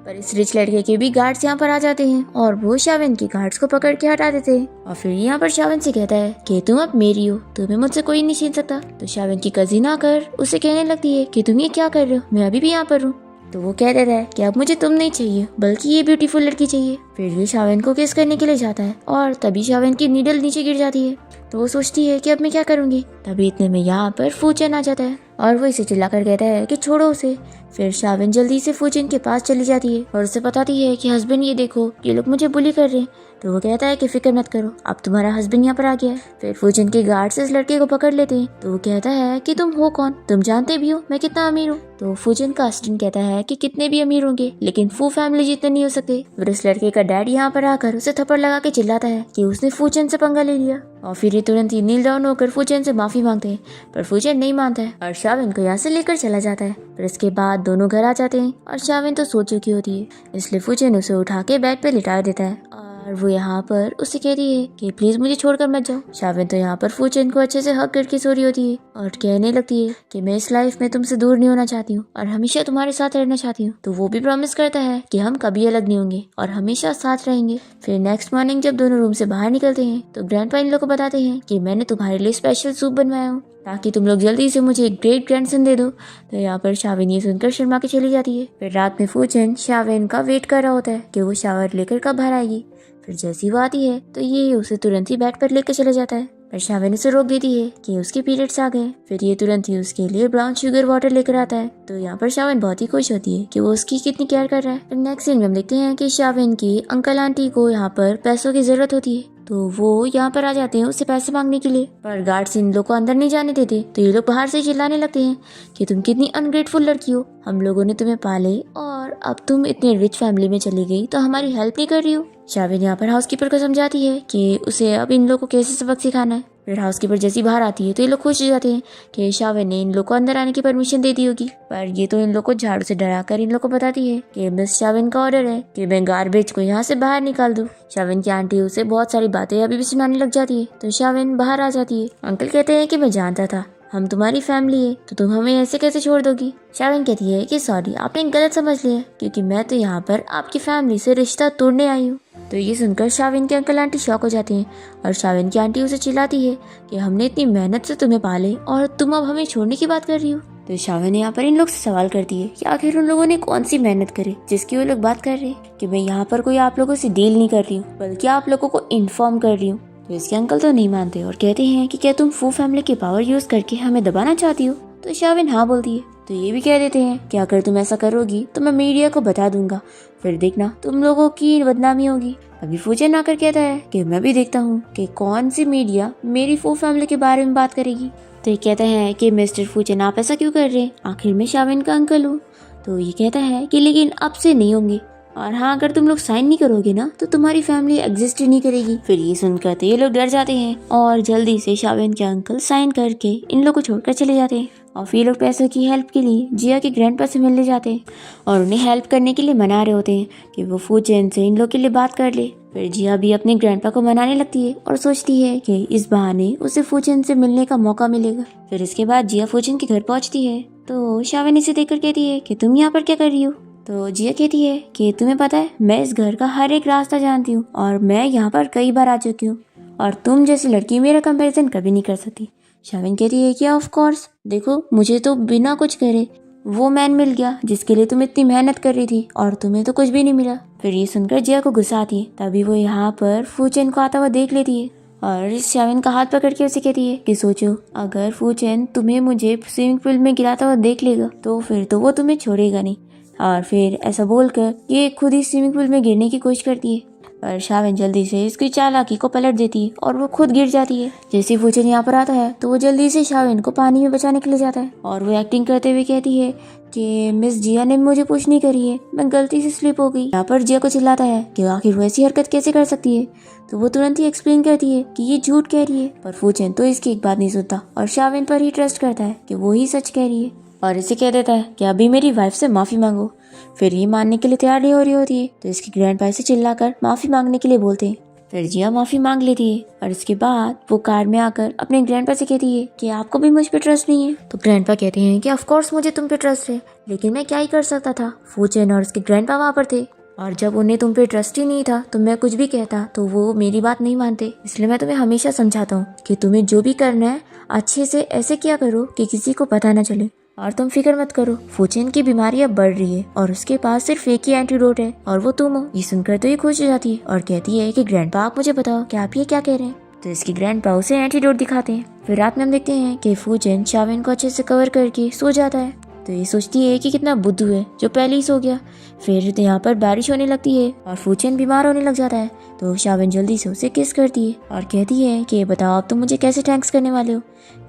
पर इस रिच लड़के के भी गार्ड्स यहाँ पर आ जाते हैं और वो शाविन की गार्ड्स को पकड़ के हटा देते हैं। और फिर यहाँ पर शाविन से कहता है कि तुम अब मेरी हो, तुम्हें मुझसे कोई नहीं छीन सकता। तो शाविन की कजिन आकर उसे कहने लगती है कि तुम ये क्या कर रहे हो, मैं अभी भी यहाँ पर हूँ। तो वो कह देता है कि अब मुझे तुम नहीं चाहिए बल्कि ये ब्यूटीफुल लड़की चाहिए। फिर ये शाविन को किस करने के लिए जाता है और तभी शाविन की नीडल नीचे गिर जाती है। तो वो सोचती है कि अब मैं क्या करूंगी। तभी इतने में यहाँ पर फूचेन आ जाता है और वो इसे चिल्लाकर कहता है कि छोड़ो उसे। फिर शाविन जल्दी से फूचेन के पास चली जाती है और उसे बताती है कि हस्बैंड ये देखो, ये लोग मुझे बुली कर रहे हैं। तो वो कहता है कि फिक्र मत करो, अब तुम्हारा हस्बैंड यहाँ पर आ गया है। फिर फूचेन के गार्ड्स इस लड़के को पकड़ लेते हैं। तो वो कहता है कि तुम हो कौन, तुम जानते भी हो मैं कितना अमीर हूँ। तो फूचेन का असिस्टेंट कहता है कि कितने भी अमीर होंगे लेकिन फू फैमिली जितने नहीं हो सकते। फिर इस लड़के का डैड यहाँ पर आकर उसे थप्पड़ लगा के चिल्लाता है कि उसने फूचेन से पंगा ले लिया। और फिर ये तुरंत ही नील डाउन होकर फूचेन से माफी मांगते हैं, पर फूचेन नहीं मानता है और शाविन को यहाँ से लेकर चला जाता है। फिर इसके बाद दोनों घर आ जाते हैं और शाविन तो सो चुकी होती है, इसलिए फूचेन उसे उठा के बेड पे लिटा देता है और वो यहाँ पर उसे कहती है कि प्लीज मुझे छोड़कर मत जाओ। शाविन तो यहाँ पर फूचेन को अच्छे से हक करके सो रही होती है और कहने लगती है कि मैं इस लाइफ में तुमसे दूर नहीं होना चाहती हूँ और हमेशा तुम्हारे साथ रहना चाहती हूँ। तो वो भी प्रॉमिस करता है कि हम कभी अलग नहीं होंगे और हमेशा साथ रहेंगे। फिर नेक्स्ट मॉर्निंग जब दोनों रूम से बाहर निकलते हैं तो ग्रैंडपा इन लोग को बताते हैं कि मैंने तुम्हारे लिए स्पेशल सूप बनवाया हूँ ताकि तुम लोग जल्दी से मुझे एक ग्रेट ग्रैंडसन दे दो। तो यहाँ पर शाविन ये सुनकर शर्मा के चली जाती है। फिर रात में फूचेन शाविन का वेट कर रहा होता है कि वो शावर लेकर कब बाहर आएगी। फिर जैसी वो आती है तो ये उसे तुरंत ही बेड पर लेकर चले जाता है, पर शाविन उसे रोक देती है कि उसके पीरियड्स आ गए। फिर ये तुरंत ही उसके लिए ब्राउन शुगर वाटर लेकर आता है। तो यहाँ पर शाविन बहुत ही खुश होती है कि वो उसकी कितनी केयर कर रहा है। फिर नेक्स्ट सीन में हम देखते हैं कि शाविन की अंकल आंटी को यहाँ पर पैसों की जरूरत होती है, तो वो यहाँ पर आ जाते हैं उससे पैसे मांगने के लिए, पर गार्ड्स इन लोग को अंदर नहीं जाने देते। तो ये लोग बाहर से चिल्लाने लगते हैं कि तुम कितनी अनग्रेटफुल लड़की हो, हम लोगों ने तुम्हें पाले और अब तुम इतने रिच फैमिली में चली गई तो हमारी हेल्प नहीं कर रही हो। शाविन यहाँ पर हाउसकीपर को समझाती है कि उसे अब इन लोगों को कैसे सबक सिखाना है। फिर हाउसकीपर जैसी बाहर आती है तो ये लोग खुश हो जाते हैं कि शावेन ने इन लोग को अंदर आने की परमिशन दे दी होगी, पर ये तो इन लोग को झाड़ू से डरा कर इन लोग को बताती है कि मिस शावेन का ऑर्डर है कि मैं गार्बेज को यहाँ से बाहर निकाल दूं। शावेन की आंटी उसे बहुत सारी बातें अभी भी सुनाने लग जाती है तो शावेन बाहर आ जाती है। अंकल कहते हैं कि मैं जानता था हम तुम्हारी फैमिली है तो तुम हमें ऐसे कैसे छोड़ दोगी। शावेन कहती है कि सॉरी आपने गलत समझ लिया क्योंकि मैं तो यहाँ पर आपकी फैमिली से रिश्ता तोड़ने आई हूँ। तो ये सुनकर शावेन के अंकल आंटी शॉक हो जाते हैं और शावेन की आंटी उसे चिल्लाती है कि हमने इतनी मेहनत से तुम्हें पाले और तुम अब हमें छोड़ने की बात कर रही हो। तो शावेन यहाँ पर इन लोग से सवाल करती है कि आखिर उन लोगों ने कौन सी मेहनत करी जिसकी वो लोग बात कर रहे हैं कि मैं यहाँ पर कोई आप लोगों से डील नहीं कर रही हूँ बल्कि आप लोगों को इन्फॉर्म कर रही हूँ। तो इसके अंकल तो नहीं मानते और कहते हैं कि क्या तुम फू फैमिली की पावर यूज करके हमें दबाना चाहती हो। तो शावेन हाँ बोलती है। तो ये भी कह देते हैं कि अगर तुम ऐसा करोगी तो मैं मीडिया को बता दूंगा, फिर देखना तुम लोगों की बदनामी होगी। अभी फूचन आकर कहता है कि मैं भी देखता हूँ कि कौन सी मीडिया मेरी फू फैमिली के बारे में बात करेगी। तो ये कहता है कि मिस्टर फूचन आप ऐसा क्यों कर रहे हैं, आखिर मैं शावेन का अंकल हूँ। तो ये कहता है कि लेकिन अब से नहीं होंगे और हाँ अगर तुम लोग साइन नहीं करोगे ना तो तुम्हारी फैमिली एग्जिस्ट ही नहीं करेगी। फिर ये सुनकर तो ये लोग डर जाते हैं और जल्दी से शावेन के अंकल साइन करके इन लोग को छोड़कर चले जाते हैं। और फिर लोग पैसों की हेल्प के लिए जिया के ग्रैंडपा से मिलने जाते हैं और उन्हें हेल्प करने के लिए मना रहे होते हैं कि वो फूचेन से इन लोग के लिए बात कर ले। फिर जिया भी अपने ग्रैंडपा को मनाने लगती है और सोचती है कि इस बहाने उसे फूचेन से मिलने का मौका मिलेगा। फिर इसके बाद जिया फूचेन के घर पहुंचती है तो शावेन इसे देखकर कहती है कि तुम यहाँ पर क्या कर रही हो। तो जिया कहती है कि तुम्हें पता है मैं इस घर का हर एक रास्ता जानती हूँ और मैं यहाँ पर कई बार आ चुकी हूँ और तुम जैसी लड़की मेरा कंपैरिजन कभी नहीं कर सकती। शावेन कहती है कि ऑफ कोर्स देखो मुझे तो बिना कुछ करे वो मैन मिल गया जिसके लिए तुम इतनी मेहनत कर रही थी और तुम्हें तो कुछ भी नहीं मिला। फिर ये सुनकर जिया को गुस्सा आती है, तभी वो यहाँ पर फूचेन को आता हुआ देख लेती है और शावेन का हाथ पकड़ के उसे कहती है कि सोचो अगर फूचेन तुम्हें मुझे स्विमिंग पूल में गिराता हुआ देख लेगा तो फिर तो वो तुम्हें छोड़ेगा नहीं। और फिर ऐसा बोलकर ये खुद ही स्विमिंग पूल में गिरने की कोशिश करती है पर शावेन जल्दी से इसकी चालाकी को पलट देती है और वो खुद गिर जाती है। जैसे फूचेन यहाँ पर आता है तो वो जल्दी से शावेन को पानी में बचाने के लिए जाता है और वो एक्टिंग करते हुए कहती है कि मिस जिया ने मुझे पुश नहीं करी है, मैं गलती से स्लिप हो गई। यहाँ पर जिया को चिल्लाता है कि आखिर वो ऐसी हरकत कैसे कर सकती है। तो वो तुरंत ही एक्सप्लेन करती है कि ये झूठ कह रही है, पर फूचेन तो इसकी एक बात नहीं सुनता और शावेन पर ही ट्रस्ट करता है कि वो ही सच कह रही है और इसे कह देता है कि अभी मेरी वाइफ से माफी मांगो। फिर ये मानने के लिए तैयार नहीं हो रही होती है तो इसके ग्रैंडपा से चिल्लाकर माफी मांगने के लिए बोलते हैं। फिर जिया माफी मांग लेती है और इसके बाद वो कार में आकर अपने ग्रैंडपा से कहती है कि आपको भी मुझ पे ट्रस्ट नहीं है। तो ग्रैंडपा कहते हैं कि ऑफ कोर्स मुझे तुम पे ट्रस्ट है, लेकिन मैं क्या ही कर सकता था, फूचेन और उसके ग्रैंडपा वहाँ पर थे और जब उन्हें तुम पे ट्रस्ट ही नहीं था तो मैं कुछ भी कहता तो वो मेरी बात नहीं मानते। इसलिए मैं तुम्हें हमेशा समझाता हूँ कि तुम्हें जो भी करना है अच्छे से ऐसे किया करो कि किसी को पता न चले और तुम फिक्र मत करो, फूचेन की बीमारी अब बढ़ रही है और उसके पास सिर्फ एक ही एंटीडोट है और वो तुम हो। ये सुनकर तो ये खुश हो जाती है और कहती है कि ग्रैंडपा आप मुझे बताओ कि आप ये क्या कह रहे हैं। तो इसकी ग्रैंडपा उसे एंटीडोट दिखाते हैं। फिर रात में हम देखते हैं कि फूचेन शावेन को अच्छे से कवर करके सो जाता है। तो ये सोचती है कि कितना बुद्धू है जो पहले ही सो गया। फिर तो यहाँ पर बारिश होने लगती है और फूचेन बीमार होने लग जाता है तो शावेन जल्दी से उसे किस करती है और कहती है कि बताओ आप तुम मुझे कैसे थैंक्स करने वाले हो।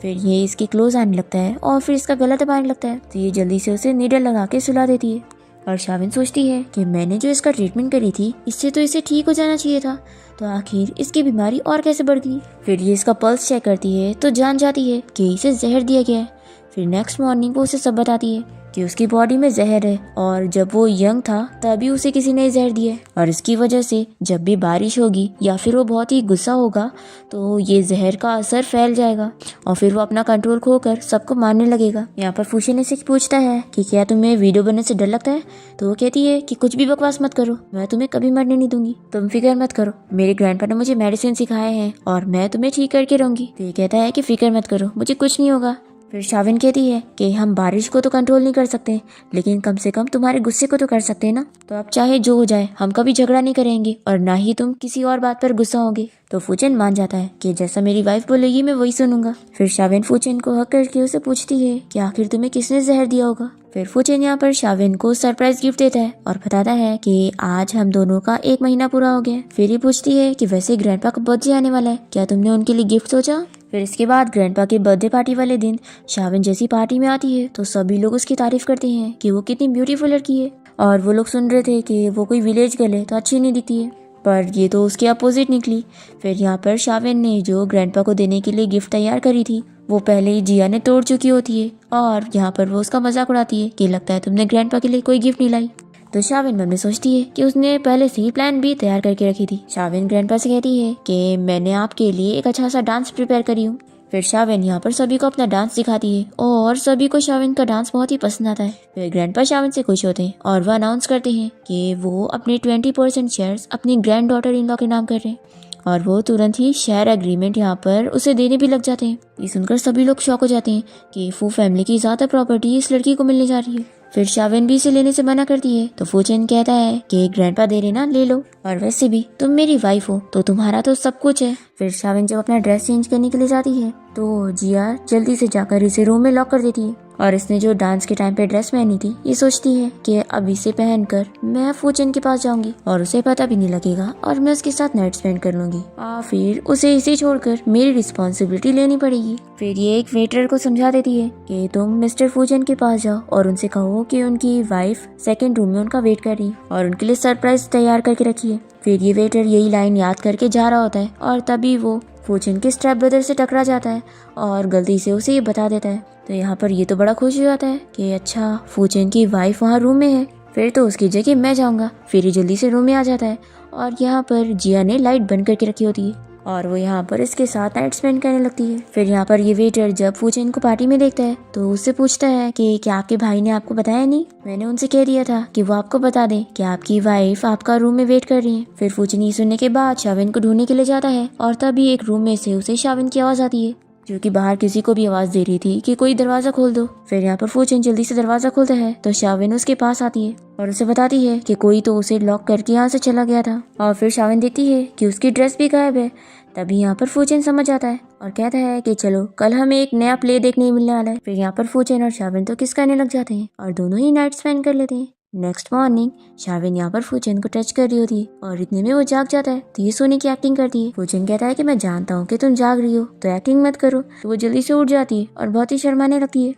फिर ये इसके क्लोज आने लगता है और फिर इसका गला दबाने लगता है तो ये जल्दी से उसे नीडल लगा के सुला देती है और शावेन सोचती है कि मैंने जो इसका ट्रीटमेंट करी थी इससे तो इसे ठीक हो जाना चाहिए था, तो आखिर इसकी बीमारी और कैसे बढ़ गई। फिर ये इसका पल्स चेक करती है तो जान जाती है कि इसे जहर दिया गया है। फिर नेक्स्ट मॉर्निंग वो उसे सब बताती है कि उसकी बॉडी में जहर है और जब वो यंग था तभी उसे किसी ने जहर दिया है और इसकी वजह से जब भी बारिश होगी या फिर वो बहुत ही गुस्सा होगा तो ये जहर का असर फैल जाएगा और फिर वो अपना कंट्रोल खोकर सबको मारने लगेगा। यहाँ पर फूचेन से पूछता है कि क्या तुम्हें वीडियो बनने से डर लगता है। तो वो कहती है कि कुछ भी बकवास मत करो, मैं तुम्हें कभी मरने नहीं दूंगी, तुम फिक्र मत करो, मेरे ग्रैंडपा ने मुझे मेडिसिन सिखाए हैं और मैं तुम्हें ठीक करके रहूंगी। तो ये कहता है कि फिक्र मत करो, मुझे कुछ नहीं होगा। फिर शावेन कहती है कि हम बारिश को तो कंट्रोल नहीं कर सकते लेकिन कम से कम तुम्हारे गुस्से को तो कर सकते हैं ना, तो अब चाहे जो हो जाए हम कभी झगड़ा नहीं करेंगे और ना ही तुम किसी और बात पर गुस्सा होगे। तो फूचेन मान जाता है कि जैसा मेरी वाइफ बोलेगी मैं वही सुनूंगा। फिर शावेन फूचेन को हक करके उसे पूछती है कि आखिर तुम्हें किसने जहर दिया होगा। फिर फूचेन यहाँ पर शावेन को सरप्राइज गिफ्ट देता है और बताता है कि आज हम दोनों का 1 महीना पूरा हो गया। फिर ये पूछती है कि वैसे ग्रैंडपा का बर्थडे आने वाला है, क्या तुमने उनके लिए गिफ्ट सोचा। फिर इसके बाद ग्रैंडपा के बर्थडे पार्टी वाले दिन शावेन जैसी पार्टी में आती है तो सभी लोग उसकी तारीफ करते हैं कि वो कितनी ब्यूटीफुल लड़की है और वो लोग सुन रहे थे कि वो कोई विलेज गर्ल है तो अच्छी नहीं दिखती है। पर ये तो उसके अपोजिट निकली। फिर यहाँ पर शाविन ने जो ग्रैंडपा को देने के लिए गिफ्ट तैयार करी थी वो पहले ही जिया ने तोड़ चुकी होती है और यहाँ पर वो उसका मजाक उड़ाती है कि लगता है तुमने ग्रैंडपा के लिए कोई गिफ्ट नहीं लाई। तो शाविन मन में सोचती है कि उसने पहले से ही प्लान भी तैयार करके रखी थी। शाविन ग्रैंडपा से कहती है कि मैंने आपके लिए एक अच्छा सा डांस प्रिपेयर करी हूँ। फिर शाविन यहाँ पर सभी को अपना डांस सिखाती है और सभी को शाविन का डांस बहुत ही पसंद आता है। फिर ग्रैंडपा शाविन से खुश होते हैं और वह अनाउंस करते हैं कि वो अपने 20% शेयर्स अपनी ग्रैंड डॉटर इन लॉ के नाम कर रहे हैं और वो तुरंत ही शेयर एग्रीमेंट यहाँ पर उसे देने भी लग जाते हैं। ये सुनकर सभी लोग शॉक हो जाते हैं कि फू फैमिली की ज्यादा प्रॉपर्टी इस लड़की को मिलने जा रही है। फिर शाविन भी इसे लेने से मना करती है तो फूचेन कहता है कि ग्रैंडपा दे रहे ना, ले लो, और वैसे भी तुम मेरी वाइफ हो तो तुम्हारा तो सब कुछ है। फिर शाविन जब अपना ड्रेस चेंज करने के लिए जाती है तो जिया जल्दी से जाकर इसे रूम में लॉक कर देती है और इसने जो डांस के टाइम पे ड्रेस पहनी थी ये सोचती है कि अब इसे पहनकर मैं फूचेन के पास जाऊंगी और उसे पता भी नहीं लगेगा और मैं उसके साथ नाइट स्पेंड कर लूंगी और फिर उसे इसे छोड़कर मेरी रिस्पॉन्सिबिलिटी लेनी पड़ेगी। फिर ये एक वेटर को समझा देती है कि तुम मिस्टर फूचेन के पास जाओ और उनसे कहो कि उनकी वाइफ सेकेंड रूम में उनका वेट कर रही और उनके लिए सरप्राइज तैयार करके रखी है। फिर ये वेटर यही लाइन याद करके जा रहा होता है और तभी वो फूचेन के स्टेप ब्रदर से टकरा जाता है और गलती से उसे ये बता देता है। तो यहाँ पर ये तो बड़ा खुश हो जाता है कि अच्छा फूचेन की वाइफ वहाँ रूम में है, फिर तो उसकी जगह मैं जाऊँगा। फिर ये जल्दी से रूम में आ जाता है और यहाँ पर जिया ने लाइट बंद करके रखी होती है और वो यहाँ पर इसके साथ नाइट स्पेंड करने लगती है। फिर यहाँ पर ये वेटर जब फूचेन को पार्टी में देखता है तो उससे पूछता है कि क्या आपके भाई ने आपको बताया नहीं? मैंने उनसे कह दिया था कि वो आपको बता दें कि आपकी वाइफ आपका रूम में वेट कर रही है। फिर फूचेन ये सुनने के बाद शाविन को ढूंढने के लिए जाता है और तभी एक रूम में से उसे शाविन की आवाज आती है जो कि बाहर किसी को भी आवाज दे रही थी कि कोई दरवाजा खोल दो। फिर यहाँ पर फूचेन जल्दी से दरवाजा खोलता है तो शाविन उसके पास आती है और उसे बताती है कि कोई तो उसे लॉक करके यहाँ से चला गया था और फिर शाविन देखती है कि उसकी ड्रेस भी गायब है। तभी यहाँ पर फूचेन समझ जाता है और कहता है कि चलो कल हमें एक नया प्ले देखने मिलने वाला है। फिर यहाँ पर फूचेन और शाविन तो किस करने लग जाते हैं और दोनों ही नाइट स्पेंड कर लेते हैं। नेक्स्ट मॉर्निंग शाविन यहाँ पर फूचेन को टच कर रही होती है और इतने में वो जाग जाता है तो ये सोने की एक्टिंग करती है। फूचेन कहता है कि मैं जानता हूँ कि तुम जाग रही हो तो एक्टिंग मत करो। तो वो जल्दी से उठ जाती है और बहुत ही शर्माने लगती है।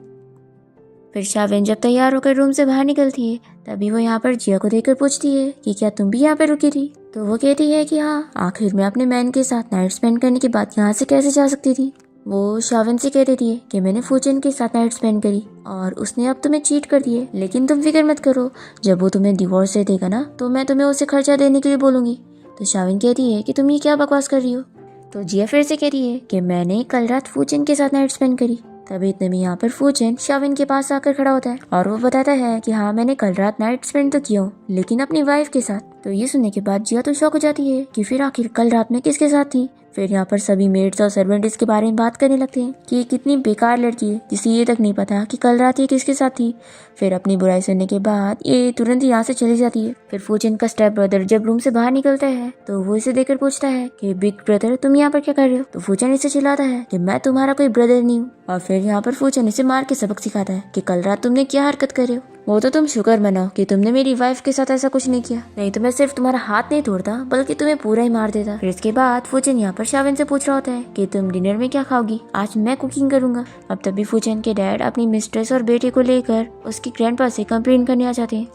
फिर शाविन जब तैयार होकर रूम से बाहर निकलती है तभी वो यहाँ पर जिया को देखकर पूछती है कि क्या तुम भी यहाँ पे रुकी थी? तो वो कहती है कि हाँ, आखिर मैं अपने मैन के साथ नाइट स्पेंड करने के बाद यहाँ से कैसे जा सकती थी। वो शाविन से कह देती है कि मैंने फूचेन के साथ नाइट स्पेंड करी और उसने अब तुम्हें चीट कर दिए, लेकिन तुम फिक्र मत करो, जब वो तुम्हें डिवोर्स दे देगा ना तो मैं तुम्हें उसे खर्चा देने के लिए बोलूंगी। तो शाविन कहती है कि तुम ये क्या बकवास कर रही हो। तो जिया फिर से कहती है कि मैंने कल रात फूचेन के साथ नाइट स्पेंड करी। तभी इतने में यहाँ पर फूचेन शाविन के पास आकर खड़ा होता है और वो बताता है कि हाँ, मैंने कल रात नाइट स्पेंड तो किया हूँ लेकिन अपनी वाइफ के साथ। तो ये सुनने के बाद जिया तो शॉक हो जाती है कि फिर आखिर कल रात में किसके साथ थी। फिर यहाँ पर सभी मेड्स और सर्वेंट इसके बारे में बात करने लगते हैं कि कितनी बेकार लड़की है जिसे ये तक नहीं पता कि कल रात ये किसके साथ थी। फिर अपनी बुराई सुनने के बाद ये तुरंत ही यहाँ से चली जाती है। फिर फूचेन का स्टेप ब्रदर जब रूम से बाहर निकलता है तो वो इसे देखकर पूछता है कि बिग ब्रदर तुम यहाँ पर क्या कर रहे हो। तो फूचेन इसे चिल्लाता है कि मैं तुम्हारा कोई ब्रदर नहीं हूँ और फिर यहाँ पर फूचेन इसे मार के सबक सिखाता है कि कल रात तुमने क्या हरकत कर रहे हो। वो तो तुम शुक्र मनाओ कि तुमने मेरी वाइफ के साथ ऐसा कुछ नहीं किया, नहीं तो मैं सिर्फ तुम्हारा हाथ नहीं तोड़ता बल्कि तुम्हें पूरा ही मार देता। फिर इसके बाद फूचेन यहाँ पर शाविन से पूछ रहा होता है कि तुम डिनर में क्या खाओगी, आज मैं कुकिंग करूंगा। अब तभी फूचेन के डैड अपनी मिस्ट्रेस और बेटे को लेकर उसकी ग्रैंडपा से कंप्लेंट करने आ जाते हैं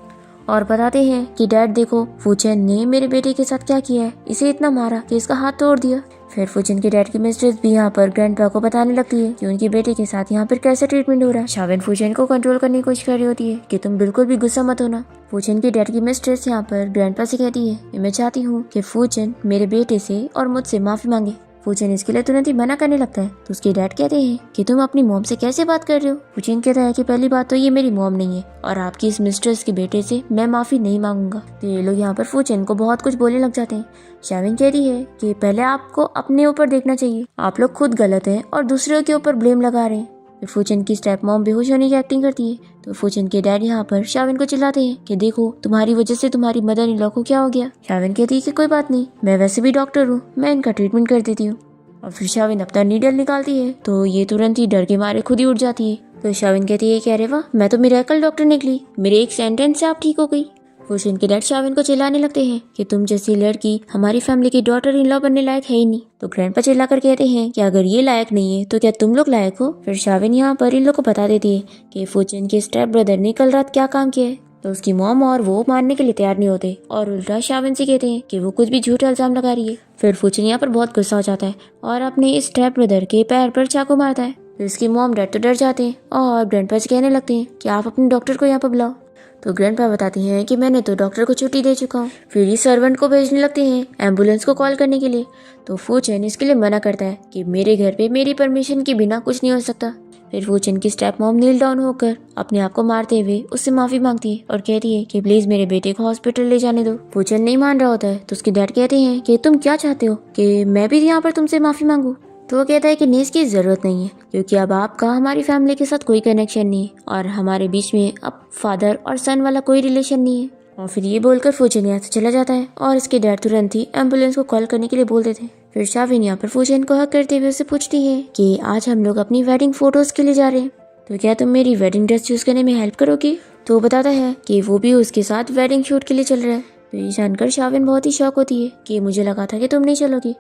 और बताते हैं कि डैड देखो, फूचेन ने मेरे बेटे के साथ क्या किया है, इसे इतना मारा कि इसका हाथ तोड़ दिया। फिर फूचेन के डैड की मिस्ट्रेस भी यहाँ पर ग्रैंडपा को बताने लगती है कि उनके बेटे के साथ यहाँ पर कैसा ट्रीटमेंट हो रहा है। शाविन फूचेन को कंट्रोल करने की कोशिश कर रही होती है कि तुम बिल्कुल भी गुस्सा मत होना। फूचेन के डैड की मिस्ट्रेस यहाँ पर ग्रैंडपा से कहती है कि मैं चाहती हूँ कि फूचेन मेरे बेटे से और मुझसे माफी मांगे। फूचेन इसके लिए तुरंत ही मना करने लगता है तो उसके डैड कहते हैं कि तुम अपनी मॉम से कैसे बात कर रहे हो। फूचेन कहता है कि पहली बात तो ये मेरी मॉम नहीं है और आपकी इस मिस्ट्रेस के बेटे से मैं माफी नहीं मांगूंगा। तो ये लोग यहाँ पर फूचेन को बहुत कुछ बोलने लग जाते हैं। शाविन कहती है कि पहले आपको अपने ऊपर देखना चाहिए, आप लोग खुद गलत हैं और दूसरों के ऊपर ब्लेम लगा रहे हैं। फिर फूचेन की स्टेप मॉम बेहोश होने की एक्टिंग करती है तो फूचेन के डैड यहाँ पर शाविन को चिल्लाते हैं कि देखो, तुम्हारी वजह से तुम्हारी मदर इन लॉ को क्या हो गया। शाविन कहती है कि कोई बात नहीं, मैं वैसे भी डॉक्टर हूँ, मैं इनका ट्रीटमेंट कर देती हूँ। और फिर शाविन अपना नीडल निकालती है तो ये तुरंत ही डर के मारे खुद ही उठ जाती है। तो शाविन कहती है कि अरे वाह, मैं तो मिरेकल डॉक्टर निकली, मेरे एक सेंटेंस से आप ठीक हो गई। फूचेन के डैड शाविन को चिल्लाने लगते हैं कि तुम जैसी लड़की हमारी फैमिली की डॉटर इन लॉ बनने लायक है ही नहीं। तो ग्रैंडपा चिल्लाकर कहते हैं कि अगर ये लायक नहीं है तो क्या तुम लोग लायक हो। फिर शाविन यहाँ पर इन लोग को बता देती है कि फूचेन के स्टेप ब्रदर ने कल रात क्या काम किया है। तो उसकी मॉम और वो मानने के लिए तैयार नहीं होते और उल्टा शाविन से कहते हैं कि वो कुछ भी झूठा इल्जाम लगा रही है। फिर फूचन यहाँ पर बहुत गुस्सा हो जाता है और अपने इस स्टेप ब्रदर के पैर पर चाकू मारता है। फिर इसकी मॉम डैड तो डर जाते हैं और ग्रैंडपा से कहने लगते हैं कि आप अपने डॉक्टर को यहाँ पर बुलाओ। तो ग्रैंडपा बताती हैं कि मैंने तो डॉक्टर को छुट्टी दे चुका हूँ। फिर ये सर्वेंट को भेजने लगते हैं एम्बुलेंस को कॉल करने के लिए। तो फूचन इसके लिए मना करता है कि मेरे घर पे मेरी परमिशन के बिना कुछ नहीं हो सकता। फिर फूचन की स्टेप मॉम नील डाउन होकर अपने आप को मारते हुए उससे माफी मांगती है और कहती है कि प्लीज मेरे बेटे को हॉस्पिटल ले जाने दो। फूचन नहीं मान रहा होता है तो उसके डैड कहते हैं कि तुम क्या चाहते हो कि मैं भी यहाँ पर तुमसे माफी मांगू। तो वो कहता है कि नहीं, इसकी जरूरत नहीं है क्योंकि अब आपका हमारी फैमिली के साथ कोई कनेक्शन नहीं है और हमारे बीच में अब फादर और सन वाला कोई रिलेशन नहीं है। और फिर ये बोलकर फूचन यहाँ से चला जाता है और इसके डैड तुरंत ही एम्बुलेंस को कॉल करने के लिए बोल देते हैं। फिर शाविन यहाँ पर फूचन को हक करते हुए उससे पूछती है कि आज हम लोग अपनी वेडिंग फोटोज के लिए जा रहे हैं, तो क्या तुम मेरी वेडिंग ड्रेस चूज करने में हेल्प करोगी। तो वो बताता है कि वो भी उसके साथ वेडिंग शूट के लिए चल रहा है। तो ये जानकर शाविन बहुत ही शौक होती है कि मुझे लगा था कि तुम नहीं चलोगी।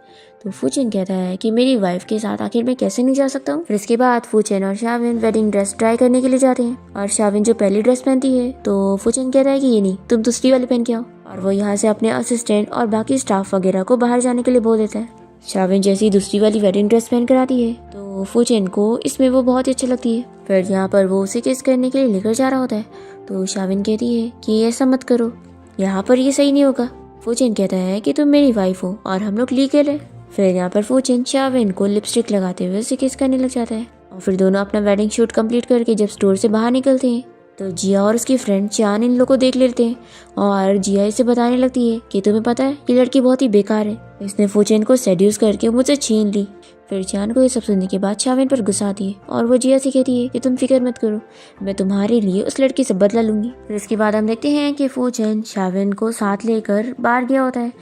तो फूचन कहता है कि मेरी वाइफ के साथ आखिर मैं कैसे नहीं जा सकता हूँ। फिर इसके बाद फूचन और शाविन वेडिंग ड्रेस ट्राई करने के लिए जाते हैं और शाविन जो पहली ड्रेस पहनती है तो फूचन कहता है कि ये नहीं, तुम दूसरी वाली पहन के आओ। और वो यहाँ से अपने असिस्टेंट और बाकी स्टाफ वगैरह को बाहर जाने के लिए बोल देता है। शाविन जैसी दूसरी वाली वेडिंग ड्रेस पहन कर आती है तो फूचन को इसमें वो बहुत ही अच्छी लगती है। फिर यहाँ पर वो उसे किस करने के लिए लेकर जा रहा होता है तो शाविन कहती है कि ऐसा मत करो, यहाँ पर ये सही नहीं होगा। फूचन कहता है कि तुम मेरी वाइफ हो और हम लोग लीगल है। फिर यहाँ पर फूचन शाविन को लिपस्टिक लगाते हुए उसे किस करने लग जाता है और फिर दोनों अपना वेडिंग शूट कंप्लीट करके जब स्टोर से बाहर निकलते हैं तो जिया और उसकी फ्रेंड चान इन लोगों को देख लेते हैं और जिया इसे बताने लगती है कि तुम्हें पता है ये लड़की बहुत ही बेकार है, इसने फूचन को सेड्यूस करके मुझसे छीन ली। फिर चान को ये सब सुनने के बाद शाविन पर गुस्सा आती है और वो जिया से कहती है कि तुम फिक्र मत करो, मैं तुम्हारे लिए उस लड़की से बदला लूंगी। फिर इसके बाद हम देखते हैं कि फूचन शाविन को साथ लेकर बाहर गया होता है।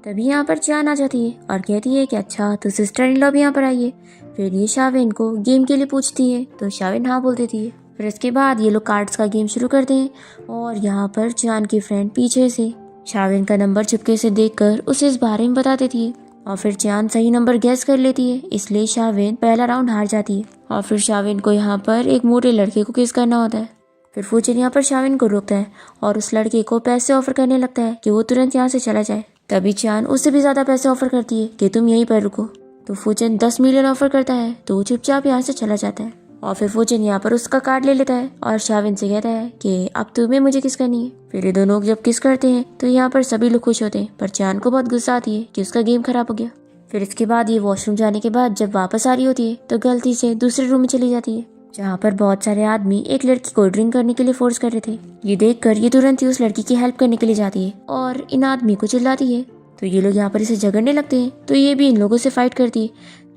तभी यहाँ पर चान आ जाती है और कहती है कि अच्छा तो सिस्टर इन लॉ भी यहाँ पर आई है। फिर ये शाविन को गेम के लिए पूछती है तो शाविन हाँ बोल देती है। फिर इसके बाद ये लोग कार्ड्स का गेम शुरू करते हैं और यहाँ पर चान की फ्रेंड पीछे से शाविन का नंबर चुपके से देखकर उसे इस बारे में बता देती है और फिर चान सही नंबर गैस कर लेती है, इसलिए शाविन पहला राउंड हार जाती है। और फिर शाविन को यहाँ पर एक मोटे लड़के को किस करना होता है। फिर फूचन यहाँ पर शाविन को रोकता है और उस लड़के को पैसे ऑफर करने लगता है कि वो तुरंत यहाँ से चला जाए। तभी चान उससे भी ज्यादा पैसे ऑफर करती है कि तुम यहीं पर रुको। तो फूचन 10 मिलियन ऑफर करता है तो वो चुपचाप यहाँ से चला जाता है और फिर फूचन यहाँ पर उसका कार्ड ले लेता है और शाविन से कहता है कि अब तुम्हें मुझे किस करनी है। फिर ये दोनों जब किस करते हैं तो यहाँ पर सभी लोग खुश होते हैं, पर चान को बहुत गुस्सा आती है कि उसका गेम खराब हो गया। फिर इसके बाद ये वॉशरूम जाने के बाद जब वापस आ रही होती है तो गलती से दूसरे रूम में चली जाती है जहाँ पर बहुत सारे आदमी एक लड़की को ड्रिंक करने के लिए फोर्स कर रहे थे। ये देखकर ये तुरंत ही उस लड़की की हेल्प करने के लिए जाती है और इन आदमी को चिल्लाती है। तो ये लोग यहाँ पर इसे झगड़ने लगते हैं तो ये भी इन लोगों से फाइट करती है,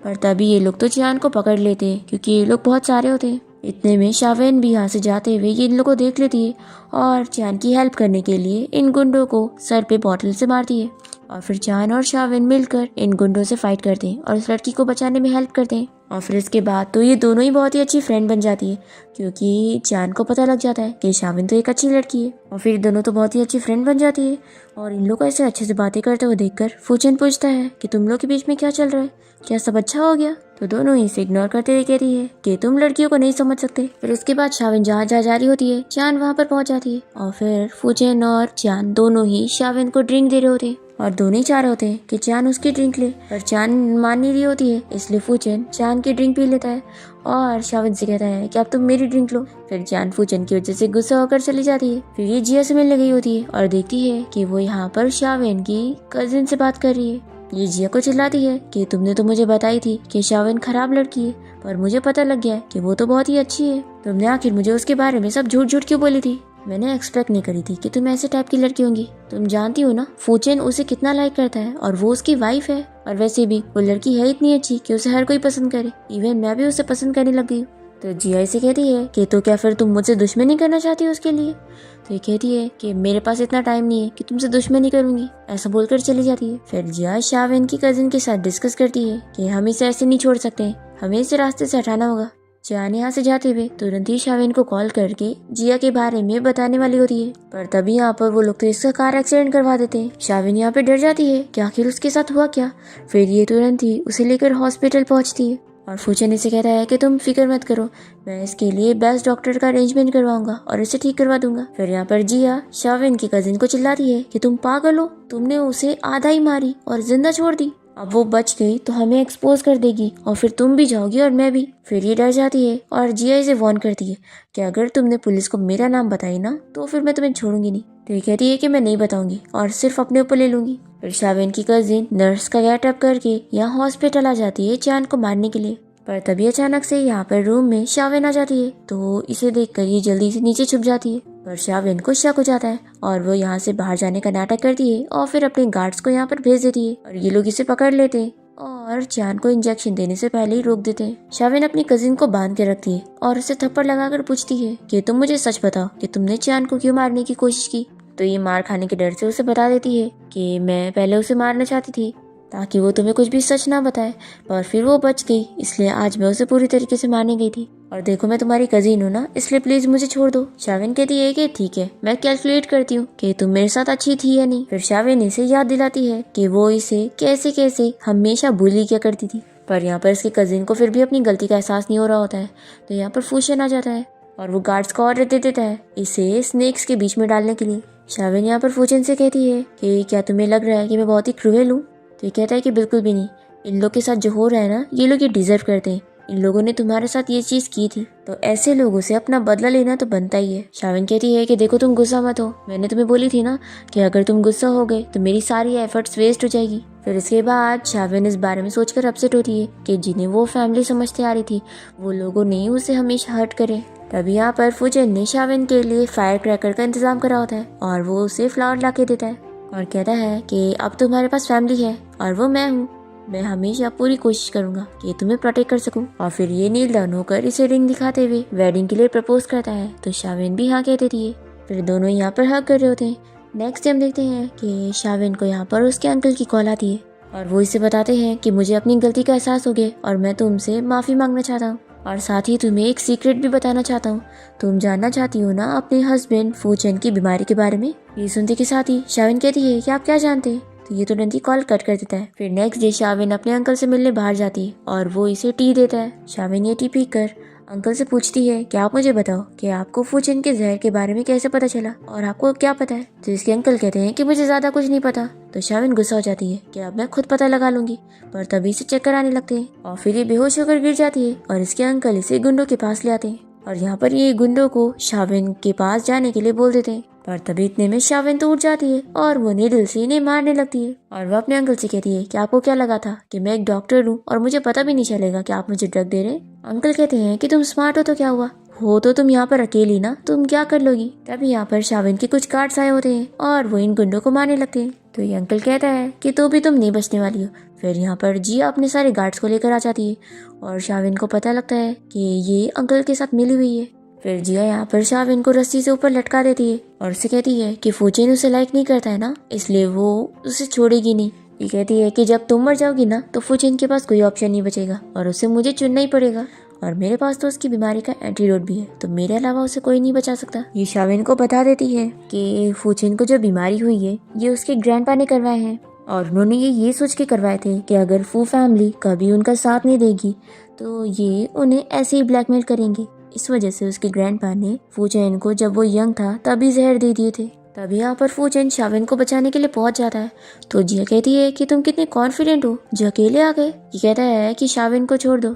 पर तभी ये लोग तो चान को पकड़ लेते हैं क्योंकि ये लोग बहुत सारे होते हैं। इतने में शाविन भी यहाँ से जाते हुए ये इन लोगों को देख लेती है और चान की हेल्प करने के लिए इन गुंडों को सर पे बॉटल से मारती है और फिर चान और शाविन मिलकर इन गुंडों से फाइट करते हैं और उस लड़की को बचाने में हेल्प करते हैं। और फिर इसके बाद तो ये दोनों ही बहुत ही अच्छी फ्रेंड बन जाती है क्योंकि चान को पता लग जाता है कि शाविन तो एक अच्छी लड़की है और फिर दोनों तो बहुत ही अच्छी फ्रेंड बन जाती है। और इन लोग ऐसे अच्छे से बातें करते हुए देखकर फूचन पूछता है कि तुम लोग के बीच में क्या चल रहा है, क्या सब अच्छा हो गया। तो दोनों ही इसे इग्नोर करते हुए कहती है कि तुम लड़कियों को नहीं समझ सकते। फिर उसके बाद शाविन जहाँ जा रही होती है चान वहाँ पर पहुँच जाती है और फिर फूचन और चान दोनों ही शाविन को ड्रिंक दे रहे होते हैं और दोनों ही चाह रहे होते हैं कि चान उसकी ड्रिंक ले, पर चान मान नहीं रही होती है, इसलिए फूचन चान की ड्रिंक पी लेता है और शाविन से कहता है कि अब तुम मेरी ड्रिंक लो। फिर चान फूचन की वजह से गुस्सा होकर चली जाती है। फिर ये जिया से मिलने गई होती है और देखती है कि वो यहाँ पर शाविन की कजिन से बात कर रही है। ये जिया को चिल्लाती है कि तुमने तो मुझे बताई थी कि शाविन खराब लड़की है, पर मुझे पता लग गया कि वो तो बहुत ही अच्छी है। तुमने आखिर मुझे उसके बारे में सब झूठ क्यों बोली थी। मैंने एक्सपेक्ट नहीं करी थी कि तुम ऐसे टाइप की लड़की होंगी। तुम जानती हो ना फूचन उसे कितना लाइक करता है और वो उसकी वाइफ है, और वैसे भी वो लड़की है इतनी अच्छी कि उसे हर कोई पसंद करे, इवन मैं भी उसे पसंद करने लग गई। तो जिया से कहती है कि तो क्या फिर तुम मुझसे दुश्मनी करना चाहती हो उसके लिए। तो ये कहती है कि मेरे पास इतना टाइम नहीं है कि तुमसे दुश्मनी करूंगी, ऐसा बोलकर चली जाती है। फिर जिया शाविन की कजिन के साथ डिस्कस करती है कि हम इसे ऐसे नहीं छोड़ सकते, हमें इसे रास्ते से हटाना होगा। जान यहाँ से जाते हुए तुरंत ही शाविन को कॉल करके जिया के बारे में बताने वाली होती है, पर तभी यहाँ पर वो लोग तो इसका कार एक्सीडेंट करवा देते हैं। शाविन यहाँ पे डर जाती है कि आखिर उसके साथ हुआ क्या। फिर ये तुरंत ही उसे लेकर हॉस्पिटल पहुँचती है और फूचन इसे कहता है कि तुम फिक्र मत करो, मैं इसके लिए बेस्ट डॉक्टर का अरेंजमेंट करवाऊंगा और इसे ठीक करवा दूंगा। फिर यहाँ पर जिया शाविन की कजिन को चिल्लाती है कि तुम पागल हो, तुमने उसे आधा ही मारी और जिंदा छोड़ दी। अब वो बच गई तो हमें एक्सपोज कर देगी और फिर तुम भी जाओगी और मैं भी। फिर ये डर जाती है और जिया इसे वार्न करती है कि अगर तुमने पुलिस को मेरा नाम बताई ना तो फिर मैं तुम्हें छोड़ूंगी नहीं। तो ये कहती है कि मैं नहीं बताऊंगी और सिर्फ अपने ऊपर ले लूंगी। फिर शाविन की कजिन नर्स का गेटअप करके यहाँ हॉस्पिटल आ जाती है चांद को मारने के लिए। पर तभी अचानक से यहाँ पर रूम में शाविन आ जाती है तो इसे देखकर ये जल्दी से नीचे छुप जाती है। पर शाविन को शक हो जाता है और वो यहाँ से बाहर जाने का नाटक करती है और फिर अपने गार्ड्स को यहाँ पर भेज देती है और ये लोग इसे पकड़ लेते हैं और चांद को इंजेक्शन देने से पहले ही रोक देते हैं। शाविन अपनी कजिन को बांध के रखती है और उसे थप्पड़ लगाकर पूछती है कि तुम मुझे सच बताओ कि तुमने चांद को क्यों मारने की कोशिश की। तो ये मार खाने के डर से उसे बता देती है कि मैं पहले उसे मारना चाहती थी ताकि वो तुम्हें कुछ भी सच ना बताए, पर फिर वो बच गई इसलिए आज मैं उसे पूरी तरीके से मारने गई थी। और देखो मैं तुम्हारी कजिन हूँ ना, इसलिए प्लीज मुझे छोड़ दो। शाविन कहती है कि ठीक है, मैं कैलकुलेट करती हूँ कि तुम मेरे साथ अच्छी थी या नहीं। फिर शाविन इसे याद दिलाती है कि वो इसे कैसे कैसे हमेशा बुली किया करती थी। पर यहाँ पर इसकी कजिन को फिर भी अपनी गलती का एहसास नहीं हो रहा होता है तो यहाँ पर फूशन आ जाता है और वो गार्ड्स को ऑर्डर दे देता है इसे स्नेक्स के बीच में डालने के लिए। शाविन यहाँ पर फूचन से कहती है कि क्या तुम्हें लग रहा है कि मैं बहुत ही क्रूएल हूँ। तो ये कहता है कि बिल्कुल भी नहीं, इन लोग के साथ जो हो रहा है ना ये लोग ये डिजर्व करते हैं, इन लोगों ने तुम्हारे साथ ये चीज की थी तो ऐसे लोगों से अपना बदला लेना तो बनता ही है। शाविन कहती है कि देखो तुम गुस्सा मत हो, मैंने तुम्हें बोली थी ना कि अगर तुम गुस्सा हो गए तो मेरी सारी एफर्ट्स वेस्ट हो जाएगी। फिर इसके बाद शाविन इस बारे में सोचकर अपसेट होती है कि जिन्हें वो फैमिली समझते आ रही थी वो लोगों ने उसे हमेशा हर्ट करे। तभी यहाँ पर फूचन ने शाविन के लिए फायर क्रैकर का इंतजाम करा होता है और वो उसे फ्लावर ला के देता है और कहता है कि अब तुम्हारे पास फैमिली है और वो मैं हूँ, मैं हमेशा पूरी कोशिश करूंगा कि तुम्हें प्रोटेक्ट कर सकूं। और फिर ये नील डाउन होकर इसे रिंग दिखाते हुए वेडिंग के लिए प्रपोज करता है तो शाविन भी हाँ कह देती है। फिर दोनों यहाँ पर हग कर रहे होते हैं। नेक्स्ट टाइम देखते हैं कि शाविन को यहाँ पर उसके अंकल की कॉल आती है और वो इसे बताते हैं कि मुझे अपनी गलती का एहसास हो गया और मैं तुमसे माफी मांगना चाहता हूँ और साथ ही तुम्हें एक सीक्रेट भी बताना चाहता हूँ। तुम जानना चाहती हो ना अपने हस्बैंड फूचन की बीमारी के बारे में। ये सुनते के साथ ही शाविन कहती है कि आप क्या जानते हैं, तो ये तुरंत ही कॉल कट कर देता है। फिर नेक्स्ट डे शाविन अपने अंकल से मिलने बाहर जाती है और वो इसे टी देता है। शाविन ये टी पीकर अंकल से पूछती है कि आप मुझे बताओ कि आपको फूचन के जहर के बारे में कैसे पता चला और आपको क्या पता है। तो इसके अंकल कहते हैं कि मुझे ज्यादा कुछ नहीं पता। तो शाविन गुस्सा हो जाती है कि अब मैं खुद पता लगा लूंगी, पर तभी से चक्कर आने लगते हैं और फिर ये बेहोश होकर गिर जाती है और इसके अंकल इसे गुंडों के पास ले आते हैं और यहाँ पर ये गुंडों को शाविन के पास जाने के लिए बोल देते हैं। पर तभी इतने में शाविन तो उठ जाती है और वो नीडल से इन्हें मारने लगती है और वो अपने अंकल से कहती है कि आपको क्या लगा था कि मैं एक डॉक्टर हूँ और मुझे पता भी नहीं चलेगा कि आप मुझे ड्रग दे रहे हैं। अंकल कहते हैं कि तुम स्मार्ट हो तो क्या हुआ, हो तो तुम यहाँ पर अकेली ना, तुम क्या कर लोगी। तभी यहाँ पर शाविन के कुछ गार्ड्स आए होते हैं और वो इन गुंडों को मारने लगते हैं। तो ये अंकल कहता है कि तो भी तुम नहीं बचने वाली हो। फिर यहाँ पर जिया अपने सारे गार्ड्स को लेकर आ जाती है और शाविन को पता लगता है कि ये अंकल के साथ मिली हुई है। फिर जिया यहाँ पर शाविन को रस्सी से ऊपर लटका देती है और उसे कहती है कि फूचन उसे लाइक नहीं करता है ना, इसलिए वो उसे छोड़ेगी नहीं। ये कहती है कि जब तुम मर जाओगी ना तो फूचन के पास कोई ऑप्शन नहीं बचेगा और उसे मुझे चुनना ही पड़ेगा और मेरे पास तो उसकी बीमारी का एंटीडोट भी है, तो मेरे अलावा उसे कोई नहीं बचा सकता। ये शाविन को बता देती है कि फूचन को जो बीमारी हुई है ये उसके ग्रैंडपा ने करवाए हैं और उन्होंने ये सोच के करवाए थे कि अगर फू फैमिली कभी उनका साथ नहीं देगी तो ये उन्हें ऐसे ही ब्लैकमेल करेंगे। इस वजह से उसके ग्रैंडपा ने फूचन को जब वो यंग था तभी जहर दे दिए थे। तभी यहाँ पर फूचन शाविन को बचाने के लिए पहुंच जाता है तो जिया कहती है कि तुम कितने कॉन्फिडेंट हो जो अकेले आ गए। ये कहता है कि शाविन को छोड़ दो।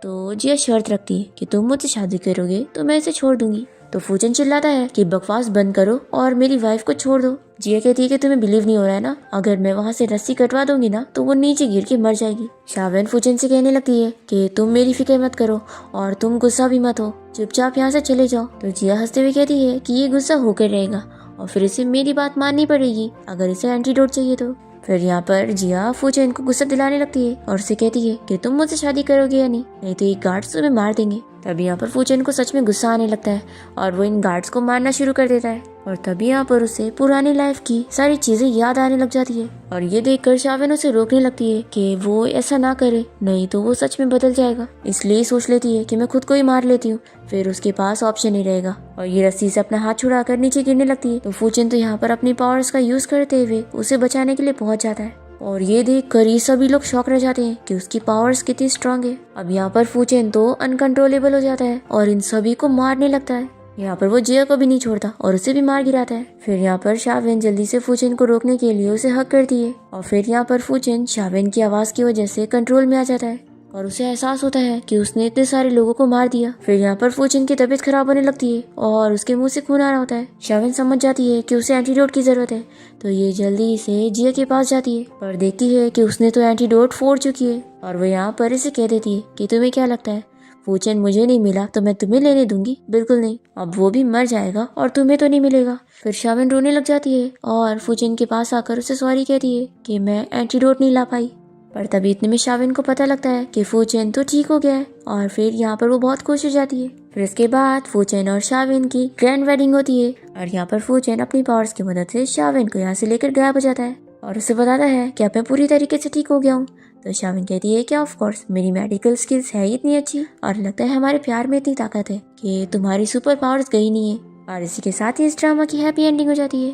तो जिया शर्त रखती है कि तुम मुझसे शादी करोगे तो मैं इसे छोड़ दूंगी। तो फूचन चिल्लाता है कि बकवास बंद करो और मेरी वाइफ को छोड़ दो। जिया कहती है कि तुम्हें बिलीव नहीं हो रहा है ना, अगर मैं वहाँ से रस्सी कटवा दूंगी ना तो वो नीचे गिर के मर जाएगी। शाविन फूचन से कहने लगती है कि तुम मेरी फिक्र मत करो और तुम गुस्सा भी मत हो, चुपचाप यहाँ से चले जाओ। तो जिया हंसते हुए कहती है कि ये गुस्सा होकर रहेगा और फिर इसे मेरी बात माननी पड़ेगी अगर इसे एंटीडोट चाहिए तो। फिर यहाँ पर जिया फूचन को गुस्सा दिलाने लगती है और उसे कहती है कि तुम मुझसे शादी करोगे या नहीं तो ये गार्ड्स तुम्हें मार देंगे। तभी यहाँ पर फूचन को सच में गुस्सा आने लगता है और वो इन गार्ड्स को मारना शुरू कर देता है और तभी यहाँ पर उसे पुरानी लाइफ की सारी चीजें याद आने लग जाती है और ये देखकर शाविन उसे रोकने लगती है कि वो ऐसा ना करे, नहीं तो वो सच में बदल जाएगा। इसलिए सोच लेती है कि मैं खुद को ही मार लेती हूँ, फिर उसके पास ऑप्शन नहीं रहेगा और ये रस्सी से अपना हाथ छुड़ाकर नीचे गिरने लगती है। तो फूचन तो यहाँ पर अपनी पावर्स का यूज करते हुए उसे बचाने के लिए पहुंच जाता है और ये देख कर ये सभी लोग शॉक रह जाते हैं कि उसकी पावर्स कितनी स्ट्रांग है। अब यहाँ पर फूचेन तो अनकंट्रोलेबल हो जाता है और इन सभी को मारने लगता है। यहाँ पर वो जिया को भी नहीं छोड़ता और उसे भी मार गिराता है। फिर यहाँ पर शावेन जल्दी से फूचेन को रोकने के लिए उसे हक करती है और फिर यहाँ पर फूचेन शावेन की आवाज की वजह से कंट्रोल में आ जाता है और उसे एहसास होता है कि उसने इतने सारे लोगों को मार दिया। फिर यहाँ पर फूचेन की तबीयत खराब होने लगती है और उसके मुंह से खून आ रहा होता है। शावेन समझ जाती है कि उसे एंटीडोट की जरूरत है, तो ये जल्दी से जिया के पास जाती है पर देखती है कि उसने तो एंटीडोट फोड़ चुकी है और वो यहाँ पर इसे कह देती है कि तुम्हें क्या लगता है फूचेन मुझे नहीं मिला तो मैं तुम्हें लेने दूंगी? बिल्कुल नहीं, अब वो भी मर जाएगा और तुम्हें तो नहीं मिलेगा। फिर शावेन रोने लग जाती है और फूचेन के पास आकर उसे सॉरी कहती है कि मैं एंटीडोट नहीं ला पाई। पर तभी इतने में शावेन को पता लगता है कि फूचेन तो ठीक हो गया है और फिर यहाँ पर वो बहुत खुश हो जाती है। फिर इसके बाद फूचेन और शावेन की ग्रैंड वेडिंग होती है और यहाँ पर फूचेन अपनी पावर्स की मदद से शावेन को यहाँ से लेकर गायब हो जाता है और उसे बताता है कि अब मैं पूरी तरीके से ठीक हो गया हूँ। तो शावेन कहती है कि ऑफ कोर्स मेरी मेडिकल स्किल्स है इतनी अच्छी और लगता है हमारे प्यार में इतनी ताकत है कि तुम्हारी सुपर पावर्स गई नहीं है। और इसी के साथ ही इस ड्रामा की हैप्पी एंडिंग हो जाती है।